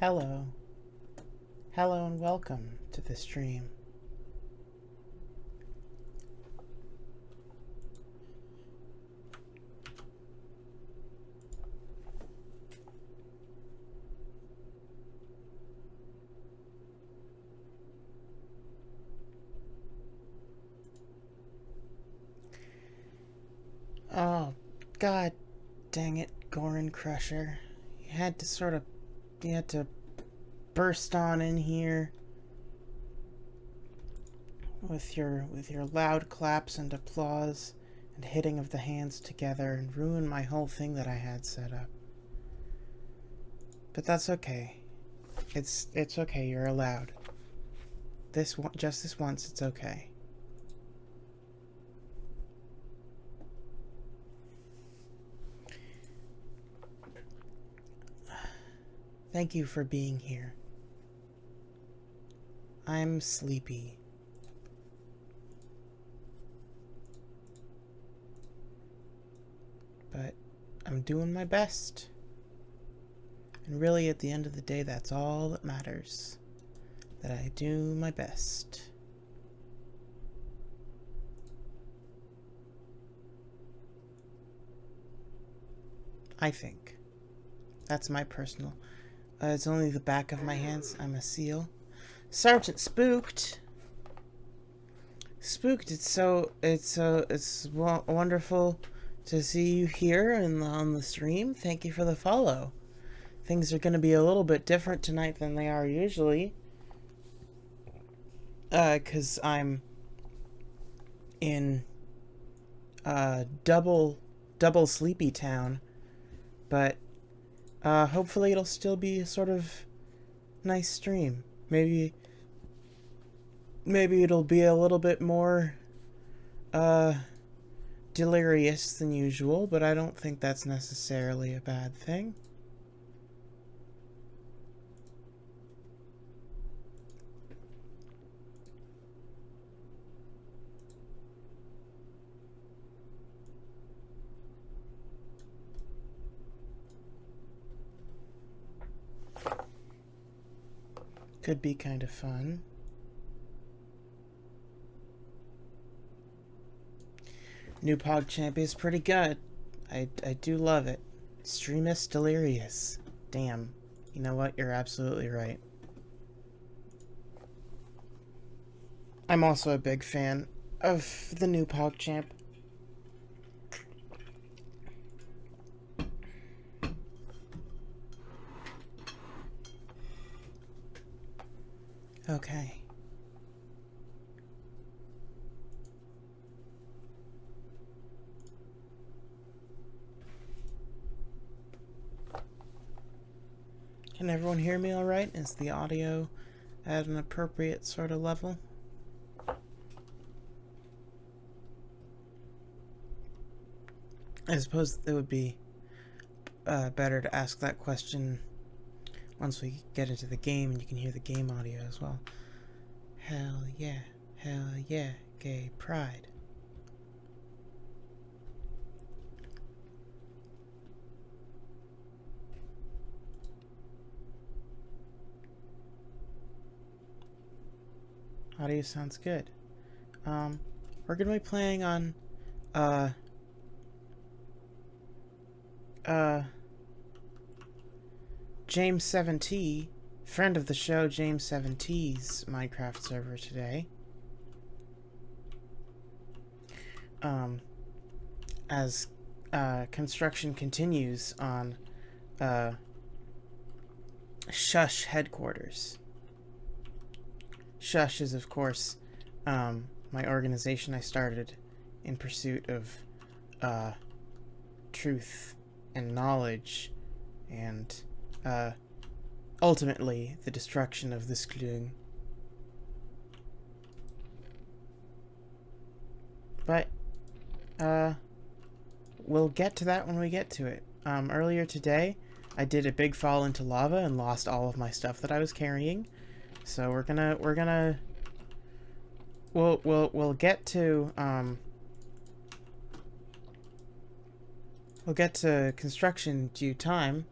Hello. Hello and welcome to the stream. Oh, god dang it, Gorin Crusher. You had to burst on in here with your loud claps and applause and hitting of the hands together and ruin my whole thing that I had set up. But that's okay. It's okay, you're allowed. Just this once, it's okay. Thank you for being here. I'm sleepy. But I'm doing my best. And really, at the end of the day, that's all that matters. That I do my best. I think. That's my personal. It's only the back of my hands. I'm a seal. Sergeant Spooked. Spooked. It's wonderful to see you here on the stream. Thank you for the follow. Things are going to be a little bit different tonight than they are usually. 'Cause I'm in double sleepy town, but hopefully it'll still be a sort of nice stream. Maybe it'll be a little bit more delirious than usual, but I don't think that's necessarily a bad thing. Could be kind of fun. New PogChamp is pretty good. I do love it. Streamus Delirious. Damn. You know what? You're absolutely right. I'm also a big fan of the new PogChamp. Okay. Can everyone hear me all right? Is the audio at an appropriate sort of level? I suppose it would be better to ask that question once we get into the game and you can hear the game audio as well. Hell yeah, gay pride. Audio sounds good. We're gonna be playing on James 7T, friend of the show James 7T's Minecraft server today. As construction continues on Shush headquarters. Shush is, of course, my organization I started in pursuit of truth and knowledge and ultimately the destruction of this Klung. But we'll get to that when we get to it. Earlier today I did a big fall into lava and lost all of my stuff that I was carrying. So we'll get to we'll get to construction due time.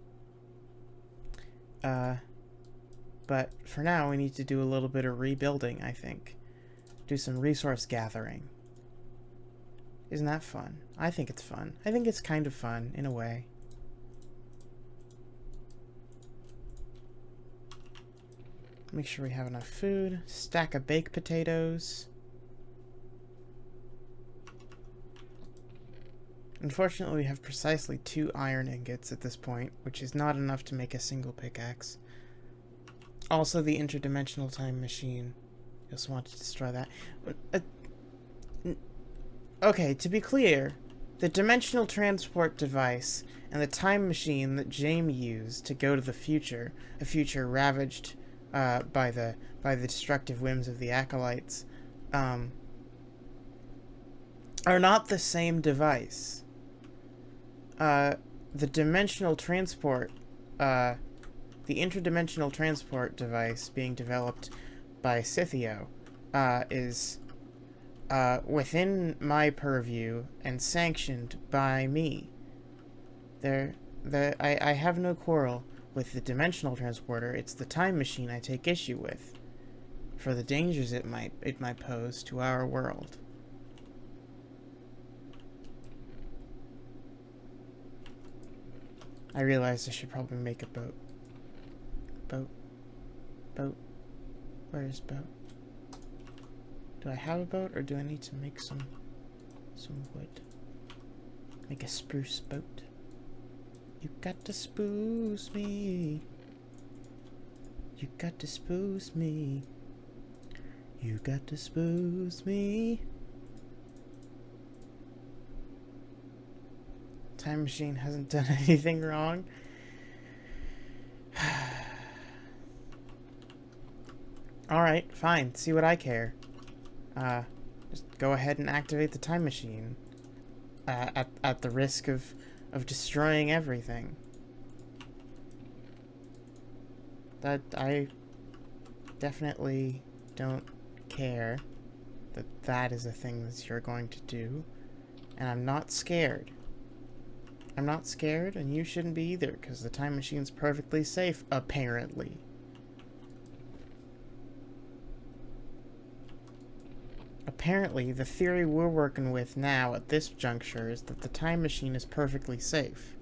But for now, we need to do a little bit of rebuilding, I think. Do some resource gathering. Isn't that fun? I think it's fun. I think it's kind of fun, in a way. Make sure we have enough food. Stack of baked potatoes. Unfortunately, we have precisely 2 iron ingots at this point, which is not enough to make a single pickaxe. Also, the interdimensional time machine. Just want to destroy that. Okay, to be clear, the dimensional transport device and the time machine that Jamie used to go to the future, a future ravaged by the destructive whims of the acolytes, are not the same device. The dimensional transport, the interdimensional transport device being developed by Scythio, is within my purview and sanctioned by me. I have no quarrel with the dimensional transporter. It's the time machine I take issue with, for the dangers it might pose to our world. I realized I should probably make a boat. Boat. Where is boat? Do I have a boat, or do I need to make some wood? Make a spruce boat. You got to spruce me. You got to spruce me. You got to spruce me. Time machine hasn't done anything wrong. Alright, fine. See what I care. Just go ahead and activate the time machine. At the risk of destroying everything. That I definitely don't care that is a thing that you're going to do. And I'm not scared. I'm not scared, and you shouldn't be either, because the time machine's perfectly safe, apparently. Apparently, the theory we're working with now at this juncture is that the time machine is perfectly safe.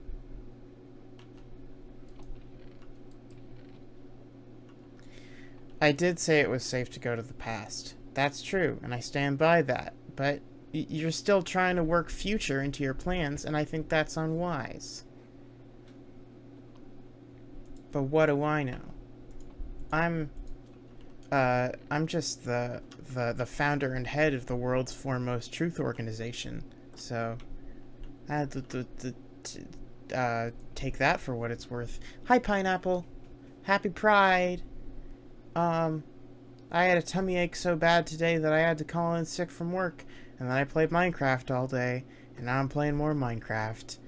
I did say it was safe to go to the past. That's true, and I stand by that, but you're still trying to work future into your plans, and I think that's unwise. But what do I know? I'm just the founder and head of the world's foremost truth organization, so I had to take that for what it's worth. Hi, Pineapple. Happy Pride. I had a tummy ache so bad today that I had to call in sick from work, and then I played Minecraft all day, and now I'm playing more Minecraft.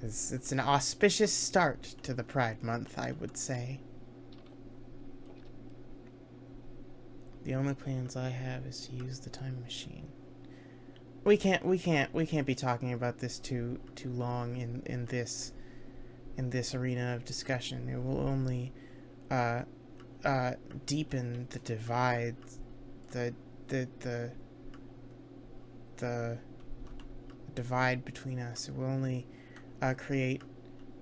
It's an auspicious start to the Pride Month, I would say. The only plans I have is to use the time machine. We can't be talking about this too long in this arena of discussion. It will only deepen the divide, the divide between us. It will only create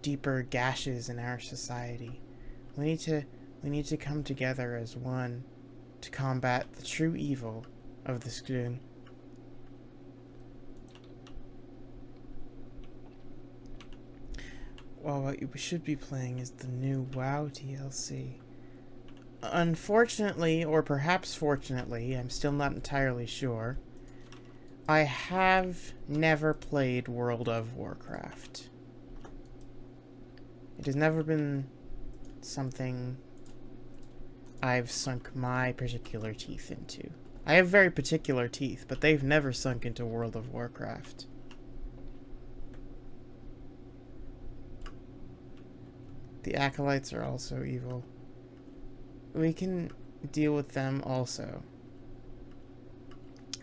deeper gashes in our society. We need to come together as one to combat the true evil of the Skoon. Well, what you should be playing is the new WoW DLC. Unfortunately, or perhaps fortunately, I'm still not entirely sure, I have never played World of Warcraft. It has never been something I've sunk my particular teeth into. I have very particular teeth, but they've never sunk into World of Warcraft. The Acolytes are also evil. We can deal with them also.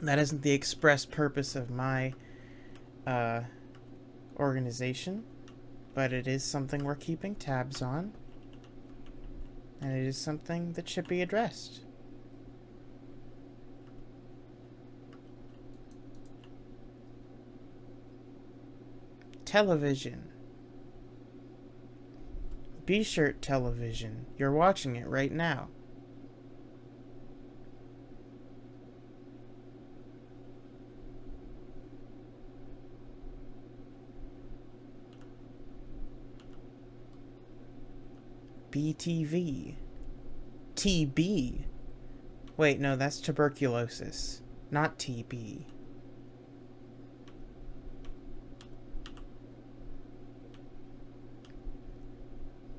That isn't the express purpose of my organization, but it is something we're keeping tabs on. And it is something that should be addressed. Television. Beeshirt television. You're watching it right now. BTV. TB. Wait, no, that's tuberculosis, not TB.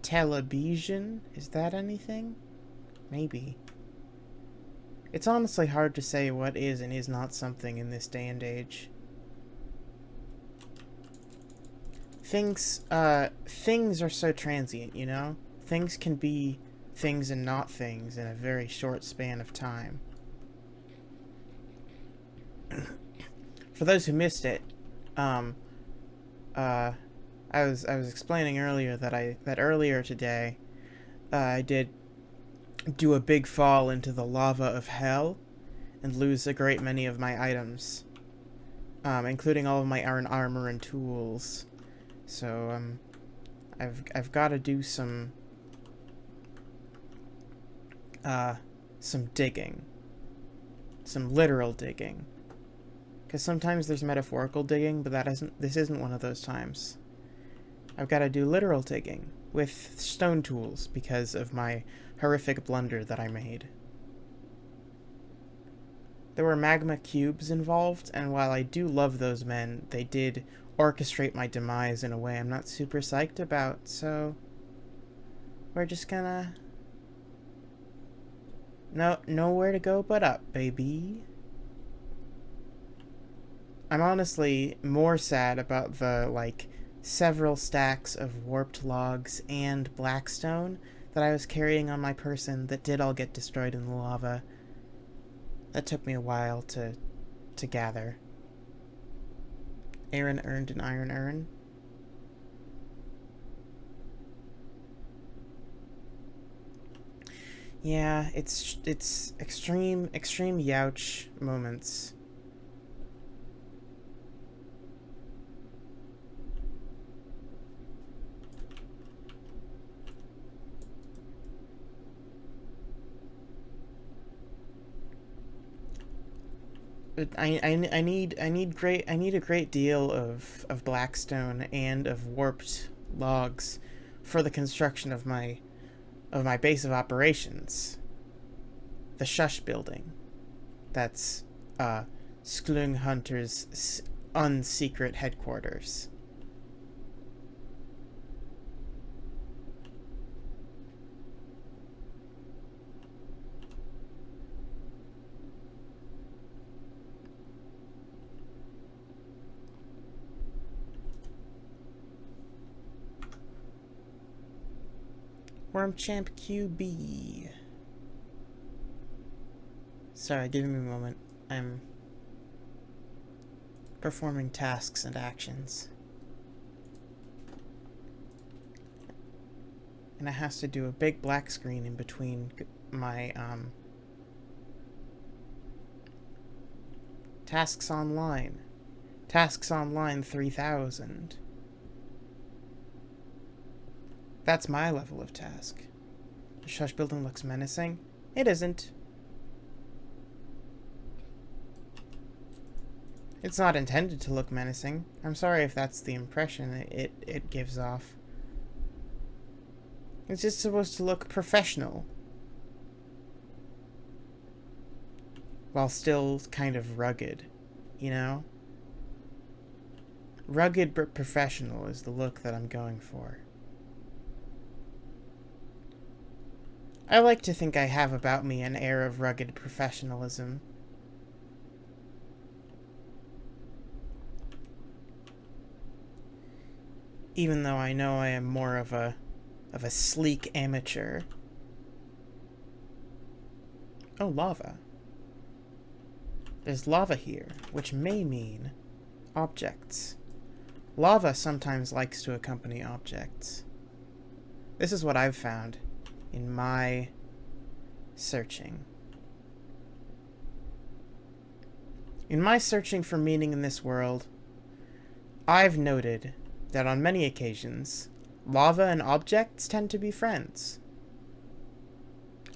Television? Is that anything? Maybe. It's honestly hard to say what is and is not something in this day and age. Things are so transient, you know? Things can be things and not things in a very short span of time. For those who missed it, I was explaining earlier that earlier today, I did do a big fall into the lava of hell and lose a great many of my items, including all of my iron armor and tools. So I've got to do some digging, some literal digging. Because sometimes there's metaphorical digging, but this isn't one of those times. I've got to do literal digging with stone tools because of my horrific blunder that I made. There were magma cubes involved, and while I do love those men, they did orchestrate my demise in a way I'm not super psyched about, so we're just gonna... nowhere to go but up, baby. I'm honestly more sad about the, several stacks of warped logs and blackstone that I was carrying on my person that did all get destroyed in the lava. That took me a while to gather. Aaron earned an iron urn. Yeah, it's extreme youch moments. I need a great deal of blackstone and of warped logs for the construction of my base of operations. The Shush building. That's Sklung Hunter's unsecret headquarters. Wormchamp QB. Sorry, give me a moment. I'm performing tasks and actions. And it has to do a big black screen in between my tasks online. Tasks online 3000. That's my level of task. The Shush building looks menacing. It isn't. It's not intended to look menacing. I'm sorry if that's the impression it gives off. It's just supposed to look professional. While still kind of rugged, you know? Rugged but professional is the look that I'm going for. I like to think I have about me an air of rugged professionalism. Even though I know I am more of a sleek amateur. Oh, lava. There's lava here, which may mean objects. Lava sometimes likes to accompany objects. This is what I've found. in my searching. In my searching for meaning in this world, I've noted that on many occasions, lava and objects tend to be friends.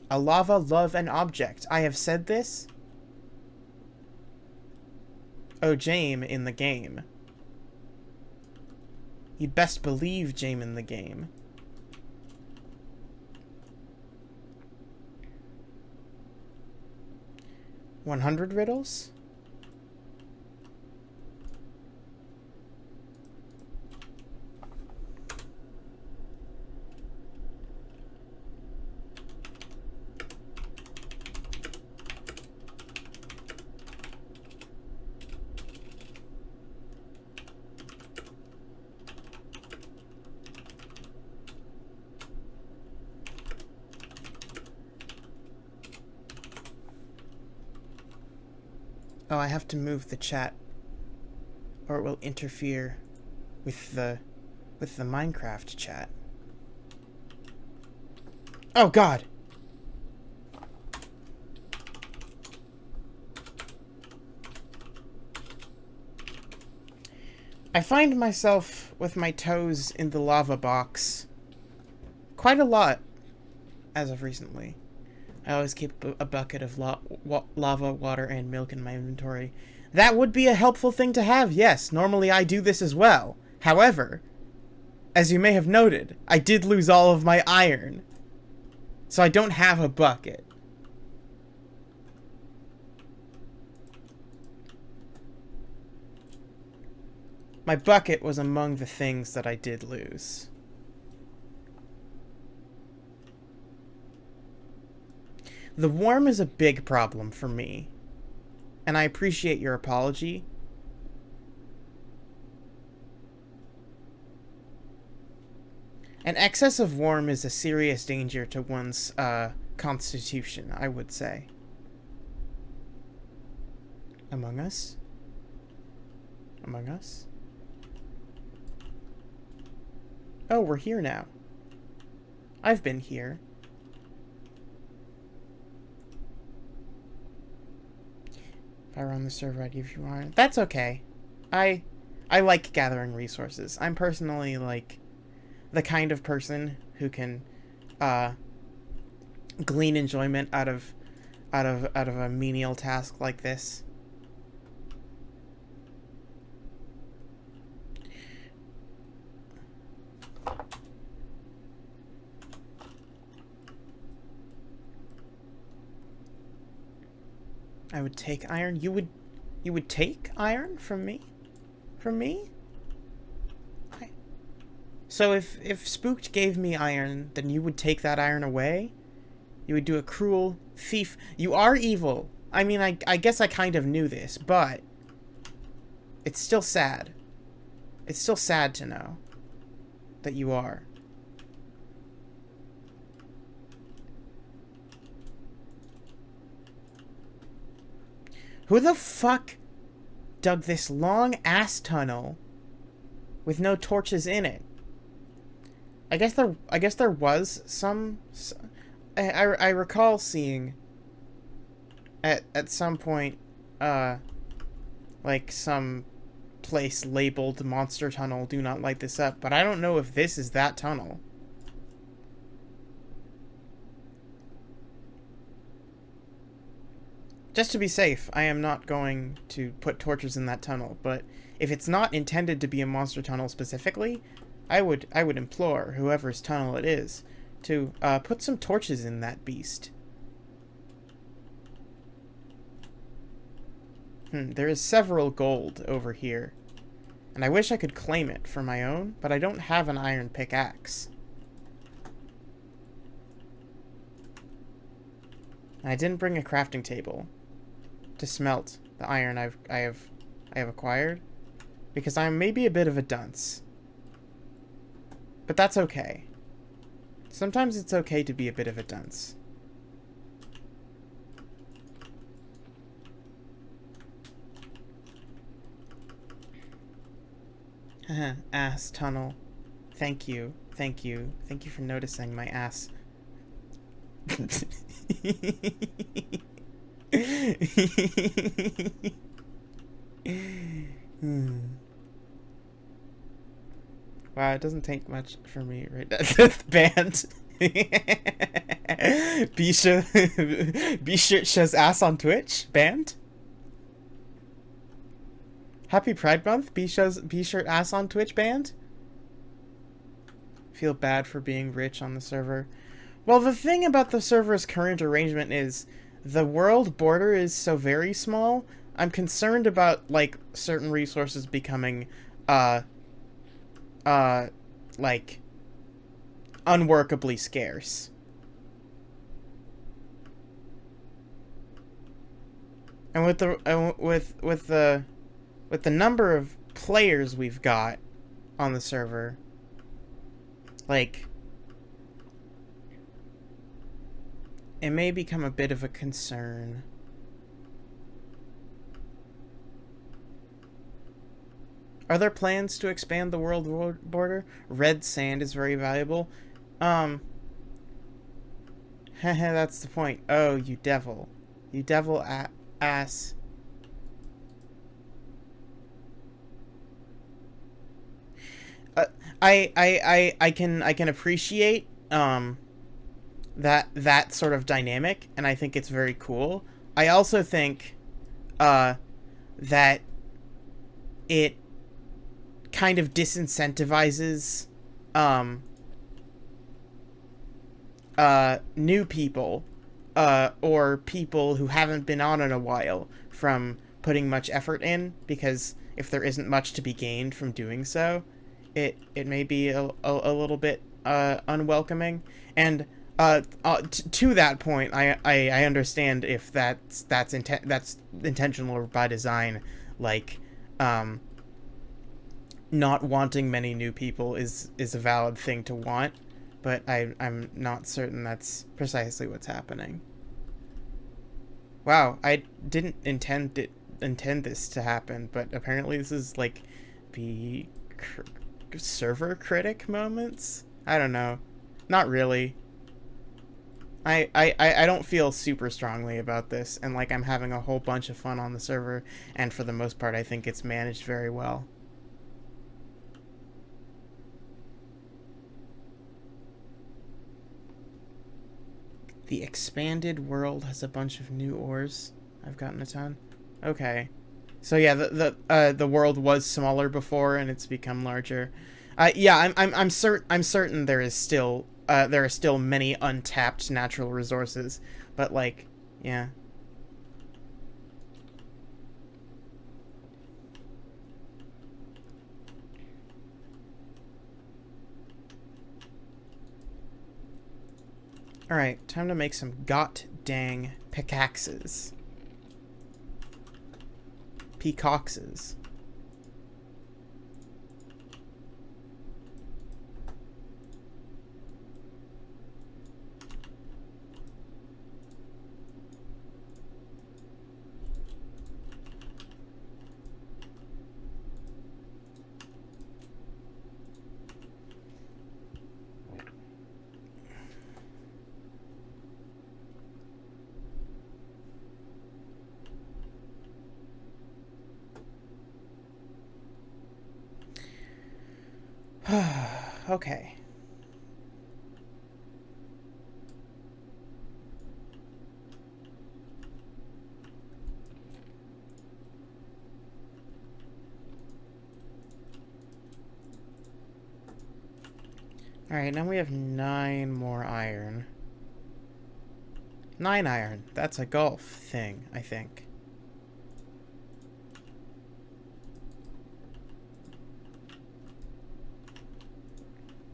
A lava love an object. I have said this. Oh, Jame in the game. You'd best believe Jame in the game. $100 riddles? Oh, I have to move the chat, or it will interfere with the Minecraft chat. Oh God! I find myself with my toes in the lava box quite a lot as of recently. I always keep a bucket of lava, water, and milk in my inventory. That would be a helpful thing to have, yes. Normally I do this as well. However, as you may have noted, I did lose all of my iron. So I don't have a bucket. My bucket was among the things that I did lose. The worm is a big problem for me, and I appreciate your apology. An excess of worm is a serious danger to one's constitution, I would say. Among Us? Among Us? Oh, we're here now. I've been here. If I run the server, I'd give you iron. That's okay. I like gathering resources. I'm personally, like, the kind of person who can glean enjoyment out of a menial task like this. I would take iron. You would take iron from me? From me? So if Spooked gave me iron, then you would take that iron away? You would do a cruel thief. You are evil. I mean, I guess I kind of knew this, but it's still sad. It's still sad to know that you are. Who the fuck dug this long-ass tunnel with no torches in it? I guess there was some... I recall seeing at some point, like some place labeled Monster Tunnel, do not light this up, but I don't know if this is that tunnel. Just to be safe, I am not going to put torches in that tunnel, but if it's not intended to be a monster tunnel specifically, I would implore whoever's tunnel it is to put some torches in that beast. There is several gold over here, and I wish I could claim it for my own, but I don't have an iron pickaxe. And I didn't bring a crafting table to smelt the iron I have acquired, because I'm maybe a bit of a dunce. But that's okay. Sometimes it's okay to be a bit of a dunce. Ass tunnel. Thank you. Thank you. Thank you for noticing my ass Wow, it doesn't take much for me right now. Banned. beeshirt shows ass on Twitch. Banned. Happy Pride Month. Beeshirt ass on Twitch. Banned. Feel bad for being rich on the server. Well, the thing about the server's current arrangement is the world border is so very small. I'm concerned about like certain resources becoming like unworkably scarce. And with the number of players we've got on the server, like, it may become a bit of a concern. Are there plans to expand the world border? Red sand is very valuable. That's the point. Oh, you devil. You devil ass. I can appreciate that sort of dynamic, and I think it's very cool. I also think that it kind of disincentivizes new people or people who haven't been on in a while from putting much effort in, because if there isn't much to be gained from doing so, it may be a little bit unwelcoming. And to that point, I understand if that's intentional or by design. Like, not wanting many new people is a valid thing to want, but I'm not certain that's precisely what's happening. Wow, I didn't intend this to happen, but apparently this is like the server critic moments. I don't know, not really. I don't feel super strongly about this, and like I'm having a whole bunch of fun on the server, and for the most part I think it's managed very well. The expanded world has a bunch of new ores. I've gotten a ton. Okay. So yeah, the world was smaller before and it's become larger. Yeah, I'm certain there are still many untapped natural resources, but like, yeah. Alright, time to make some dang pickaxes. Peacoxes. Okay. Alright, now we have 9 more iron. 9 iron. That's a golf thing, I think.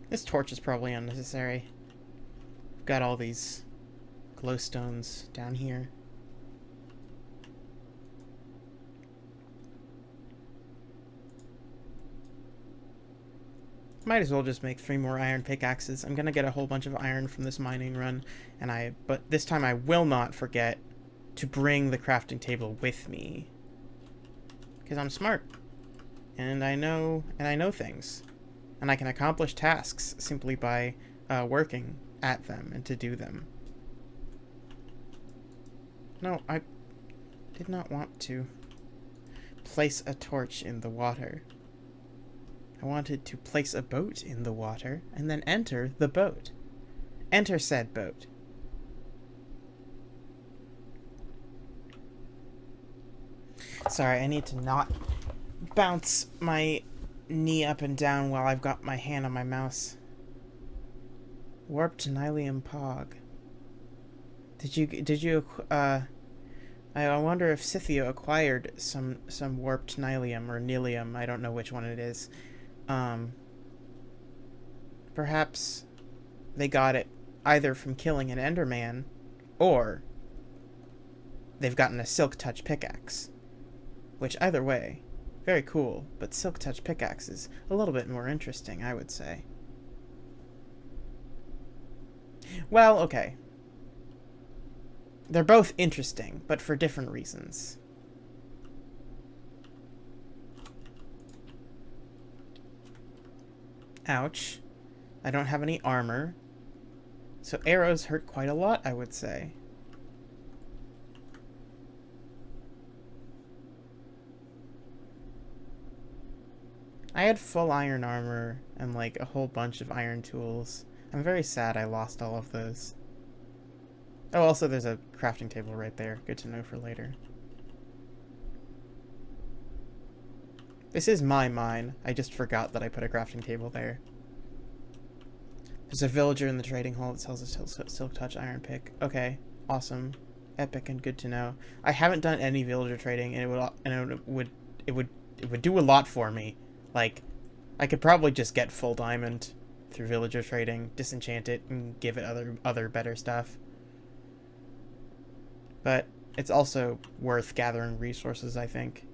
This torch is probably unnecessary. Got all these glowstones down here. Might as well just make 3 more iron pickaxes. I'm gonna get a whole bunch of iron from this mining run, but this time I will not forget to bring the crafting table with me. Because I'm smart. And I know things. And I can accomplish tasks simply by working at them and to do them. No, I did not want to place a torch in the water. I wanted to place a boat in the water and then enter the boat. Enter said boat. Sorry, I need to not bounce my knee up and down while I've got my hand on my mouse. Warped Nylium Pog. I wonder if Scythia acquired some warped Nylium or Nilium, I don't know which one it is. Perhaps they got it either from killing an Enderman, or they've gotten a Silk Touch pickaxe. Which, either way, very cool, but Silk Touch pickaxe is a little bit more interesting, I would say. Well, okay. They're both interesting, but for different reasons. Ouch. I don't have any armor. So arrows hurt quite a lot, I would say. I had full iron armor and like a whole bunch of iron tools. I'm very sad I lost all of those. Oh, also there's a crafting table right there. Good to know for later. This is my mine. I just forgot that I put a crafting table there. There's a villager in the trading hall that sells a Silk Touch iron pick. Okay, awesome, epic, and good to know. I haven't done any villager trading, and it would do a lot for me. Like, I could probably just get full diamond through villager trading, disenchant it, and give it other better stuff. But it's also worth gathering resources, I think.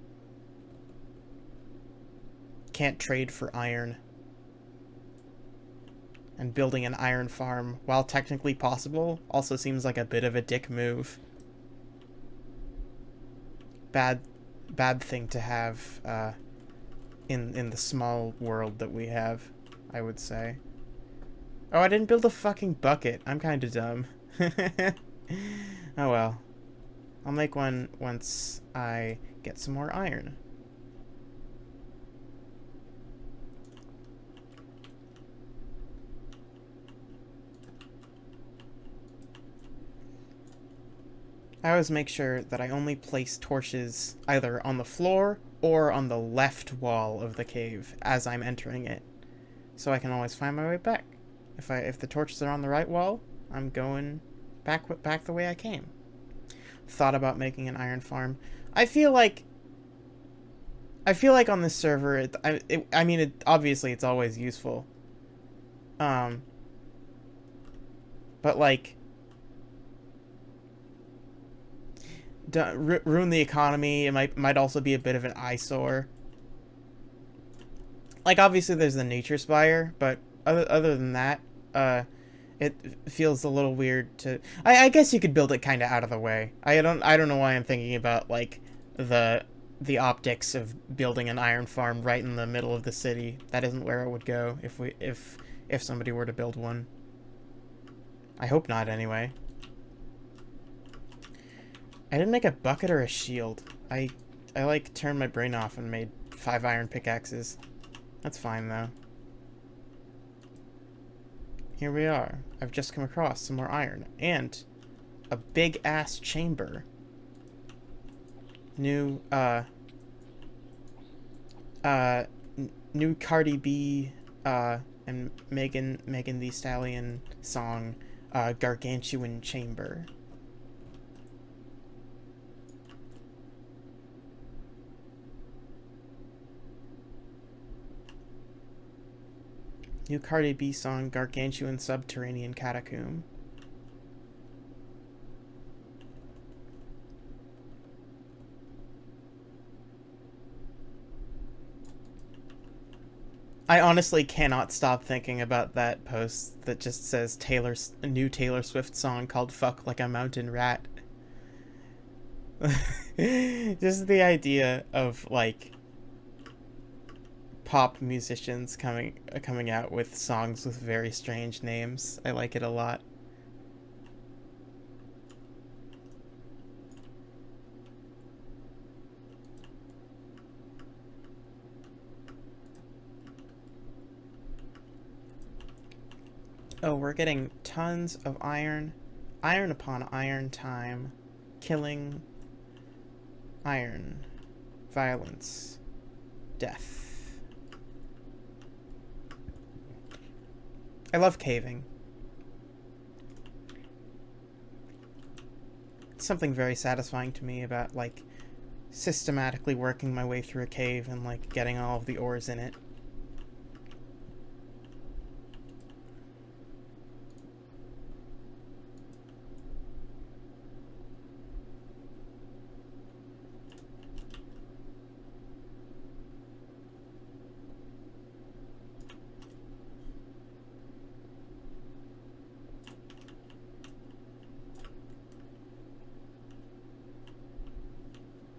Can't trade for iron. And building an iron farm, while technically possible, also seems like a bit of a dick move. Bad thing to have in the small world that we have, I would say. Oh, I didn't build a fucking bucket. I'm kind of dumb. Oh well. I'll make one once I get some more iron. I always make sure that I only place torches either on the floor or on the left wall of the cave as I'm entering it, so I can always find my way back. If the torches are on the right wall, I'm going back the way I came. Thought about making an iron farm. I feel like on this server, I mean, obviously it's always useful. But like, ruin the economy. It might also be a bit of an eyesore. Like, obviously there's the nature spire, but other than that, it feels a little weird to. I guess you could build it kind of out of the way. I don't know why I'm thinking about like the optics of building an iron farm right in the middle of the city. That isn't where it would go if somebody were to build one. I hope not, anyway. I didn't make a bucket or a shield. I like turned my brain off and made 5 iron pickaxes. That's fine though. Here we are. I've just come across some more iron and a big ass chamber. New new Cardi B and Megan Thee Stallion song, Gargantuan Chamber. New Cardi B song, Gargantuan Subterranean Catacomb. I honestly cannot stop thinking about that post that just says a new Taylor Swift song called Fuck Like a Mountain Rat. Just the idea of, like, pop musicians coming out with songs with very strange names. I like it a lot. Oh, we're getting tons of iron. Iron upon iron time. Killing. Iron. Violence. Death. I love caving. It's something very satisfying to me about, like, systematically working my way through a cave and, like, getting all of the ores in it.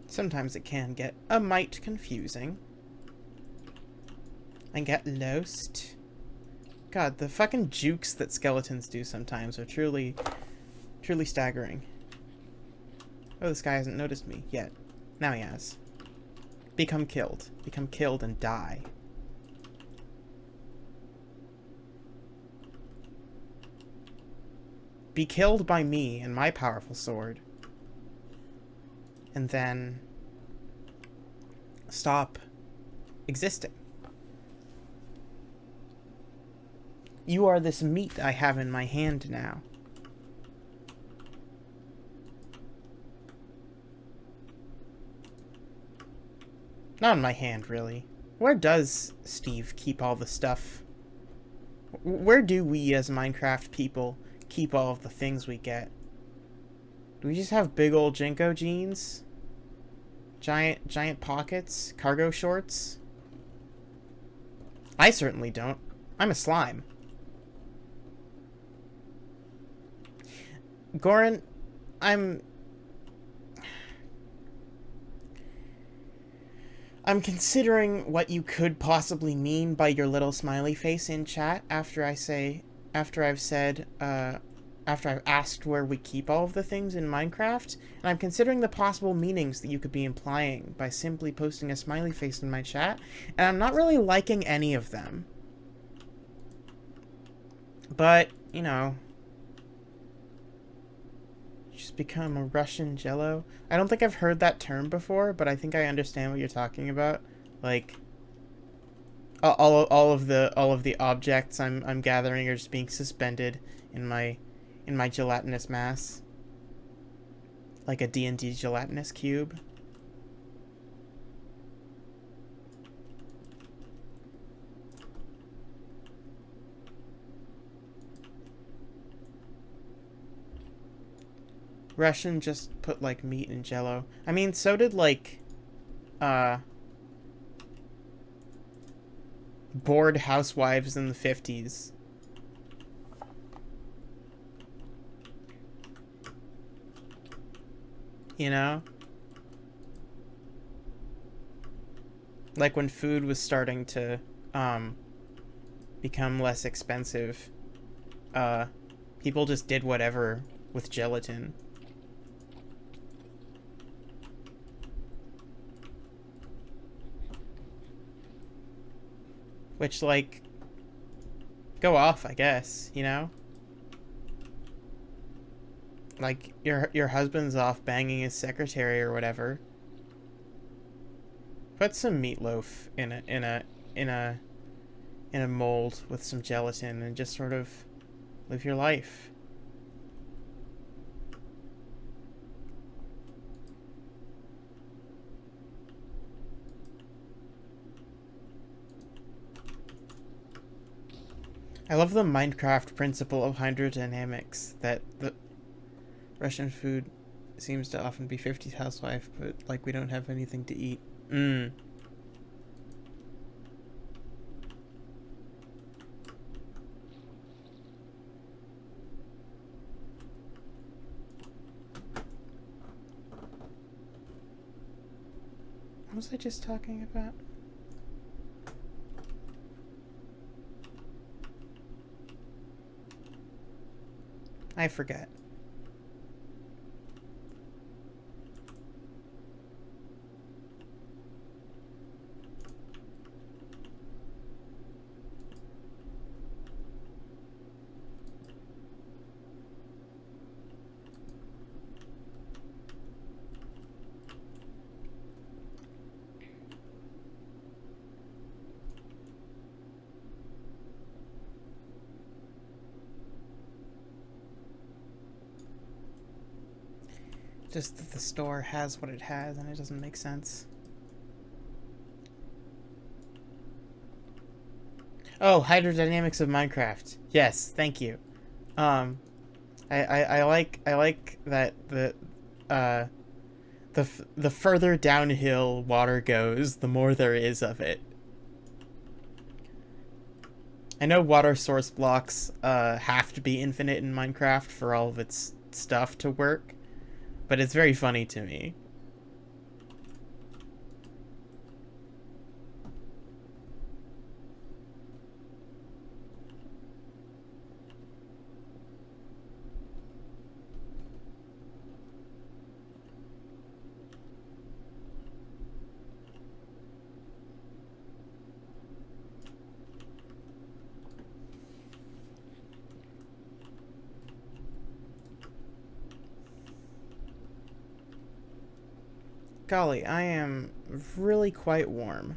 Sometimes it can get a mite confusing. And get lost. God, the fucking jukes that skeletons do sometimes are truly staggering. Oh, this guy hasn't noticed me yet. Now he has. Become killed. Become killed and die. Be killed by me and my powerful sword. And then stop existing. You are this meat I have in my hand now. Not in my hand, really. Where does Steve keep all the stuff? Where do we as Minecraft people keep all of the things we get? Do we just have big old Jinko jeans? Giant pockets? Cargo shorts? I certainly don't. I'm a slime. Goran, I'm considering what you could possibly mean by your little smiley face in chat after I've asked where we keep all of the things in Minecraft, and I'm considering the possible meanings that you could be implying by simply posting a smiley face in my chat, and I'm not really liking any of them. But, you know, just become a Russian jello. I don't think I've heard that term before, but I think I understand what you're talking about. Like, all of the objects I'm gathering are just being suspended in my gelatinous mass, like a D&D gelatinous cube. Russian just put like meat in jello. I mean, so did like bored housewives in the 50s. You know? Like when food was starting to become less expensive, people just did whatever with gelatin. Which, like, go off, I guess, you know? Like, your husband's off banging his secretary or whatever. Put some meatloaf in a mold with some gelatin and just sort of live your life. I love the Minecraft principle of hydrodynamics, that the Russian food seems to often be 50's housewife, but like we don't have anything to eat. What was I just talking about? I forget. Just that the store has what it has and it doesn't make sense. Oh, hydrodynamics of Minecraft. Yes, thank you. Um, I like that uh the further downhill water goes, the more there is of it. I know water source blocks have to be infinite in Minecraft for all of its stuff to work, but it's very funny to me. Golly, I am really quite warm.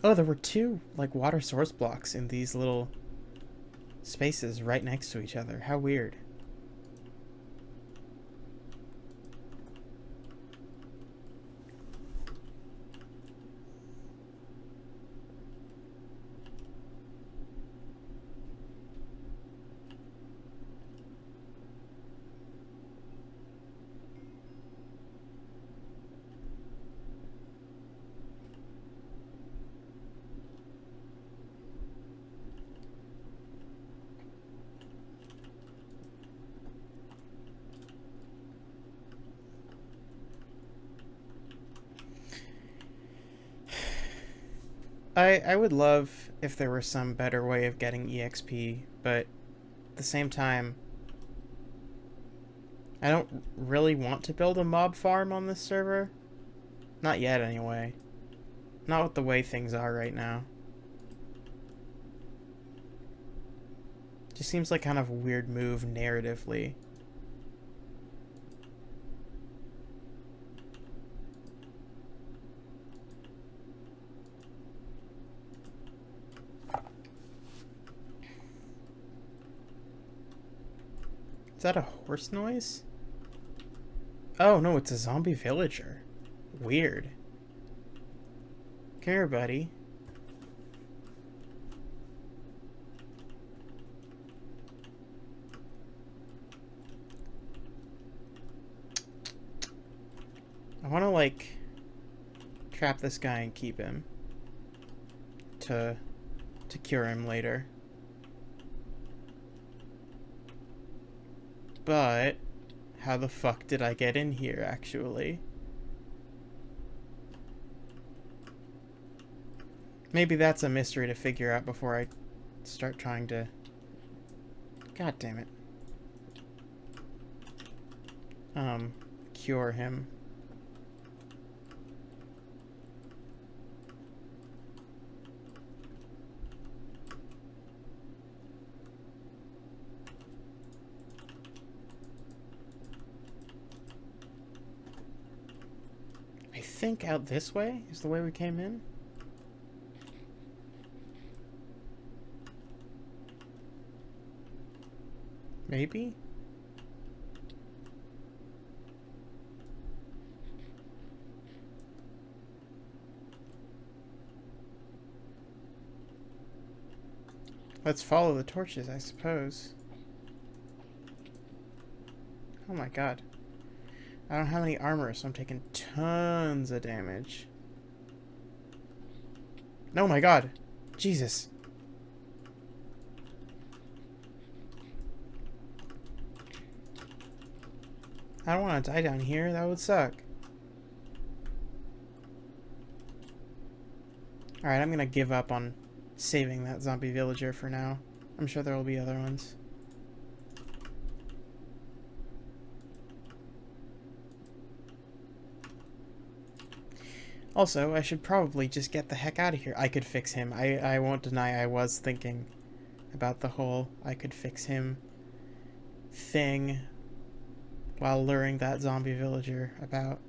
Oh, there were two, like, water source blocks in these little spaces right next to each other. How weird. I would love if there were some better way of getting EXP, but at the same time, I don't really want to build a mob farm on this server. Not yet, anyway. Not with the way things are right now. Just seems like kind of a weird move narratively. Is that a horse noise? Oh no, it's a zombie villager. Weird. Come here, buddy. I want to, like, trap this guy and keep him to cure him later. But how the fuck did I get in here, actually? Maybe that's a mystery to figure out before I start trying to... God damn it. Cure him. I think out this way is the way we came in. Maybe? Let's follow the torches, I suppose. Oh my god. I don't have any armor, so I'm taking tons of damage. Oh my god. Jesus. I don't want to die down here. That would suck. Alright, I'm gonna give up on saving that zombie villager for now. I'm sure there will be other ones. Also, I should probably just get the heck out of here. I could fix him. I won't deny I was thinking about the whole I could fix him thing while luring that zombie villager about.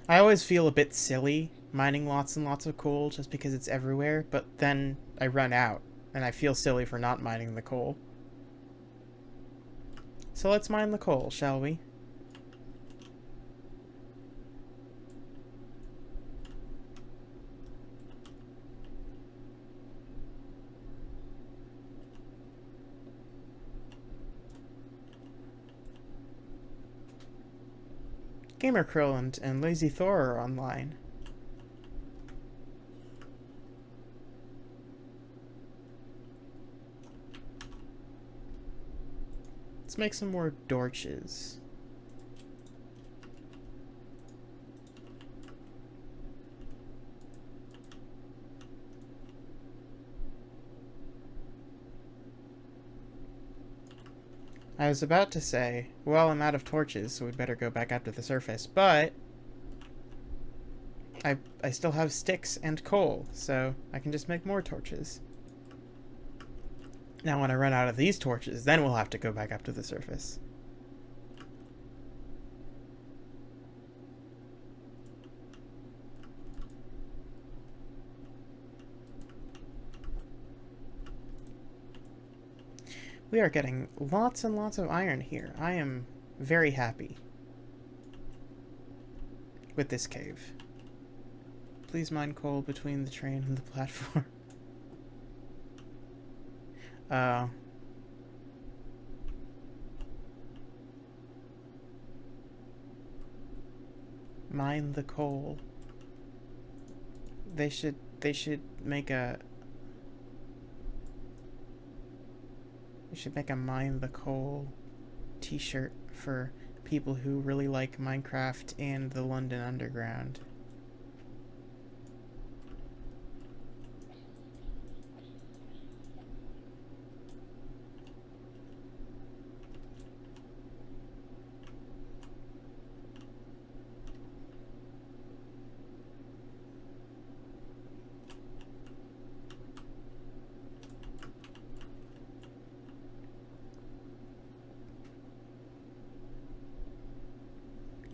I always feel a bit silly mining lots and lots of coal just because it's everywhere, but then I run out, and I feel silly for not mining the coal. So let's mine the coal, shall we? Gamer Krillin and Lazy Thor are online. Let's make some more dorches. I was about to say, well, I'm out of torches, so we'd better go back up to the surface, but I still have sticks and coal, so I can just make more torches. Now when I run out of these torches, then we'll have to go back up to the surface. We are getting lots and lots of iron here. I am very happy with this cave. Please mine coal between the train and the platform. Mine the coal. They should make a mine the coal t-shirt for people who really like Minecraft and the London Underground.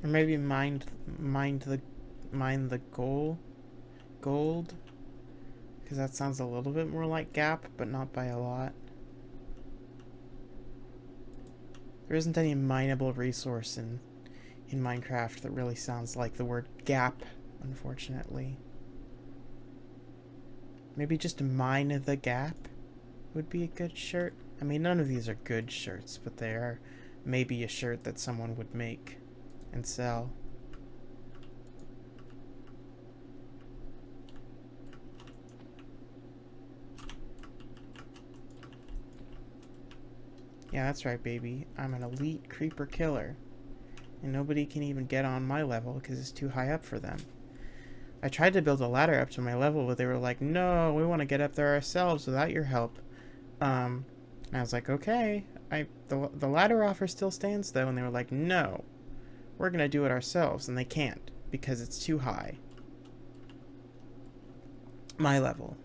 Or maybe mine the gold, because that sounds a little bit more like Gap, but not by a lot. There isn't any mineable resource in Minecraft that really sounds like the word Gap, unfortunately. Maybe just mine the Gap would be a good shirt. I mean, none of these are good shirts, but they are maybe a shirt that someone would make and sell. Yeah, that's right, baby. I'm an elite creeper killer. And nobody can even get on my level because it's too high up for them. I tried to build a ladder up to my level, but they were like, no, we want to get up there ourselves without your help. And I was like, okay. The ladder offer still stands, though, and they were like, no. We're going to do it ourselves, and they can't, because it's too high. My level.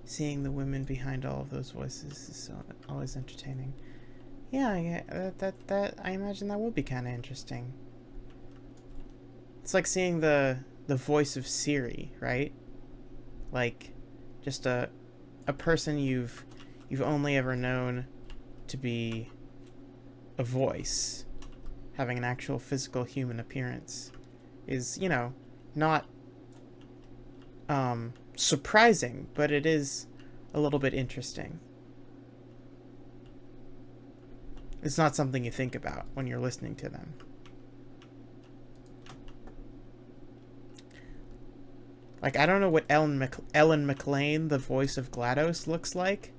Seeing the women behind all of those voices is so always entertaining. Yeah, that I imagine that would be kind of interesting. It's like seeing the voice of Siri, right? Like, just a person you've only ever known to be a voice, having an actual physical human appearance, is, you know, not surprising, but it is a little bit interesting. It's not something you think about when you're listening to them. Like, I don't know what Ellen McLean, the voice of GLaDOS, looks like.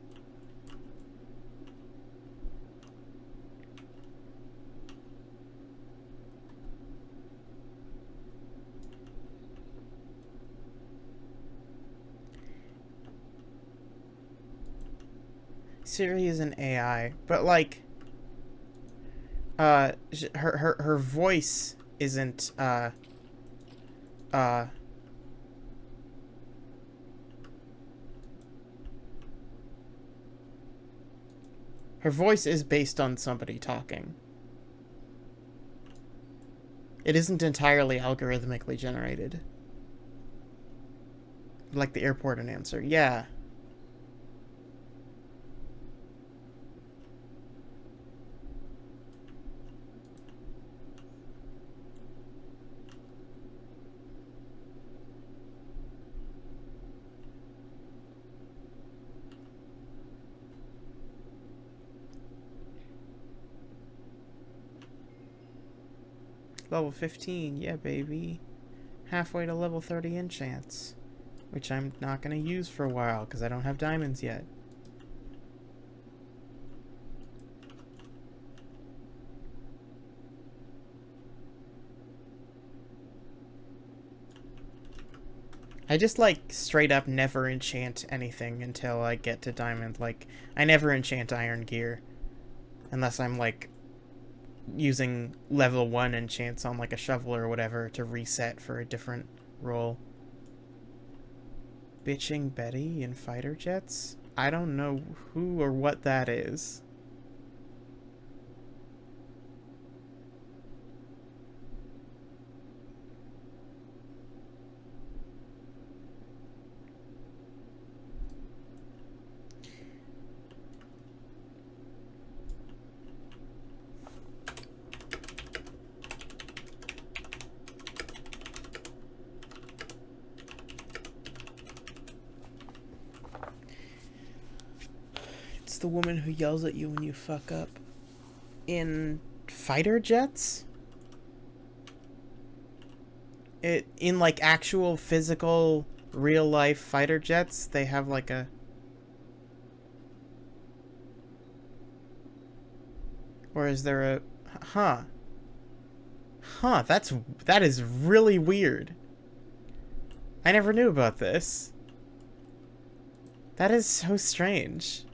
Siri is an AI, but like, her voice isn't her voice is based on somebody talking. It isn't entirely algorithmically generated. Like the airport announcer. Yeah. Level 15. Yeah, baby. Halfway to level 30 enchants. Which I'm not going to use for a while because I don't have diamonds yet. I just, like, straight up never enchant anything until I get to diamond. Like, I never enchant iron gear. Unless I'm, like, using level 1 enchants on, like, a shovel or whatever to reset for a different role. Bitching Betty in fighter jets? I don't know who or what that is. It's the woman who yells at you when you fuck up. In fighter jets? In like actual physical real life fighter jets, they have like a or is there a huh. Huh, that is really weird. I never knew about this. That is so strange.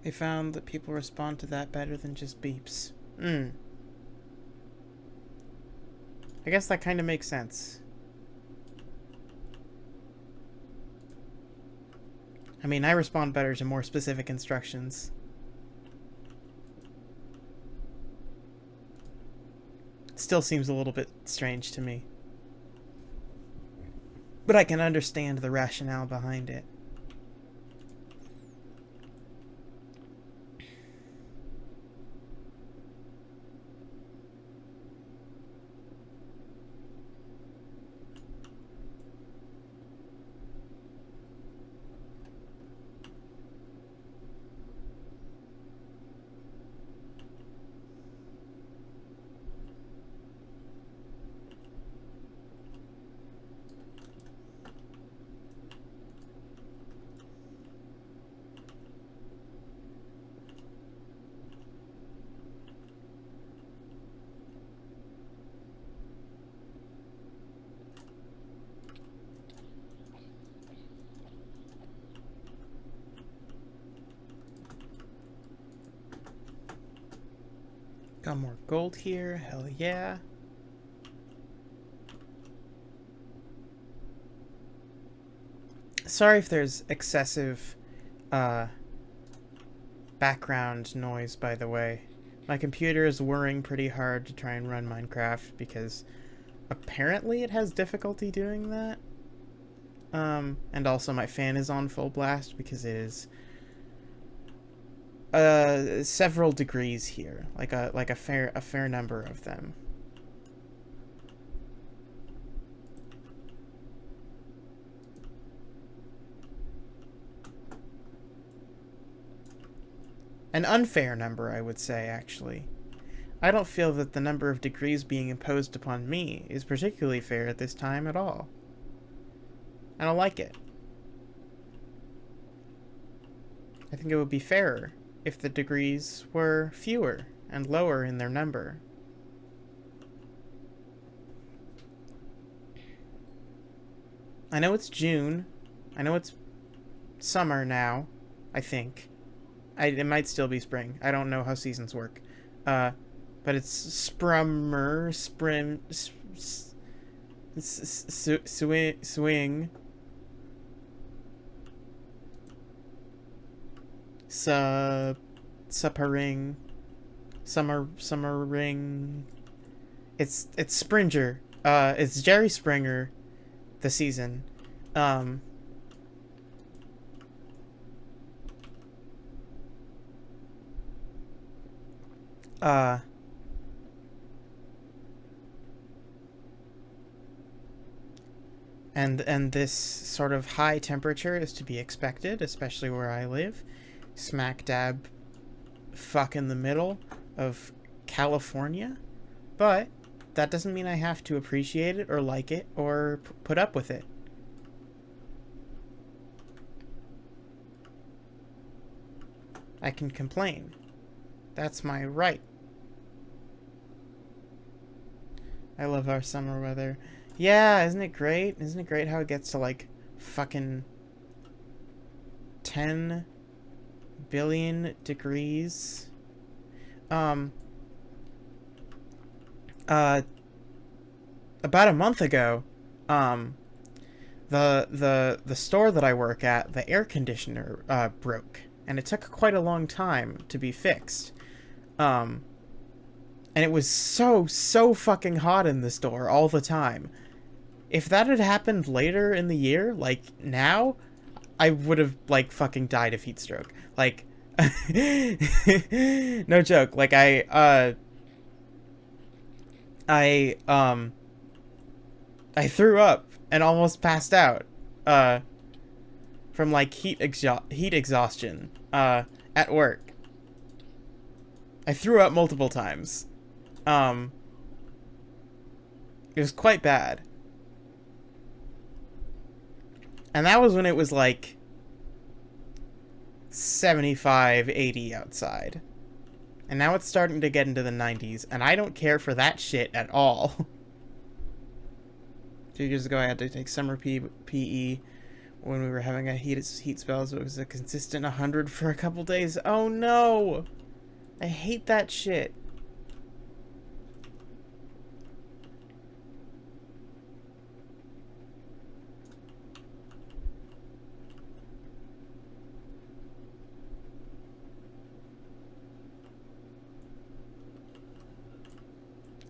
They found that people respond to that better than just beeps. I guess that kind of makes sense. I mean, I respond better to more specific instructions. Still seems a little bit strange to me. But I can understand the rationale behind it. Got more gold here, hell yeah. Sorry if there's excessive background noise, by the way. My computer is whirring pretty hard to try and run Minecraft because apparently it has difficulty doing that. And also my fan is on full blast because it is several degrees here, like a fair number of them. An unfair number, I would say, actually. I don't feel that the number of degrees being imposed upon me is particularly fair at this time at all. I don't like it. I think it would be fairer if the degrees were fewer and lower in their number. I know it's June. I know it's summer now, I think. It might still be spring. I don't know how seasons work. But it's swing. Suppering. Summering. It's Springer. It's Jerry Springer, the season. And this sort of high temperature is to be expected, especially where I live, smack dab fuck in the middle of California. But that doesn't mean I have to appreciate it or like it or put up with it. I can complain. That's my right. I love our summer weather. Yeah, isn't it great? Isn't it great how it gets to like fucking 10 billion degrees? About a month ago, the store that I work at, the air conditioner broke, and it took quite a long time to be fixed. And it was so fucking hot in the store all the time. If that had happened later in the year, like now, I would have like fucking died of heat stroke. Like no joke. Like I threw up and almost passed out from like heat exhaustion at work. I threw up multiple times. It was quite bad. And that was when it was like 75, 80 outside. And now it's starting to get into the 90s, and I don't care for that shit at all. 2 years ago, I had to take summer PE when we were having a heat spell, so it was a consistent 100 for a couple days. Oh no! I hate that shit.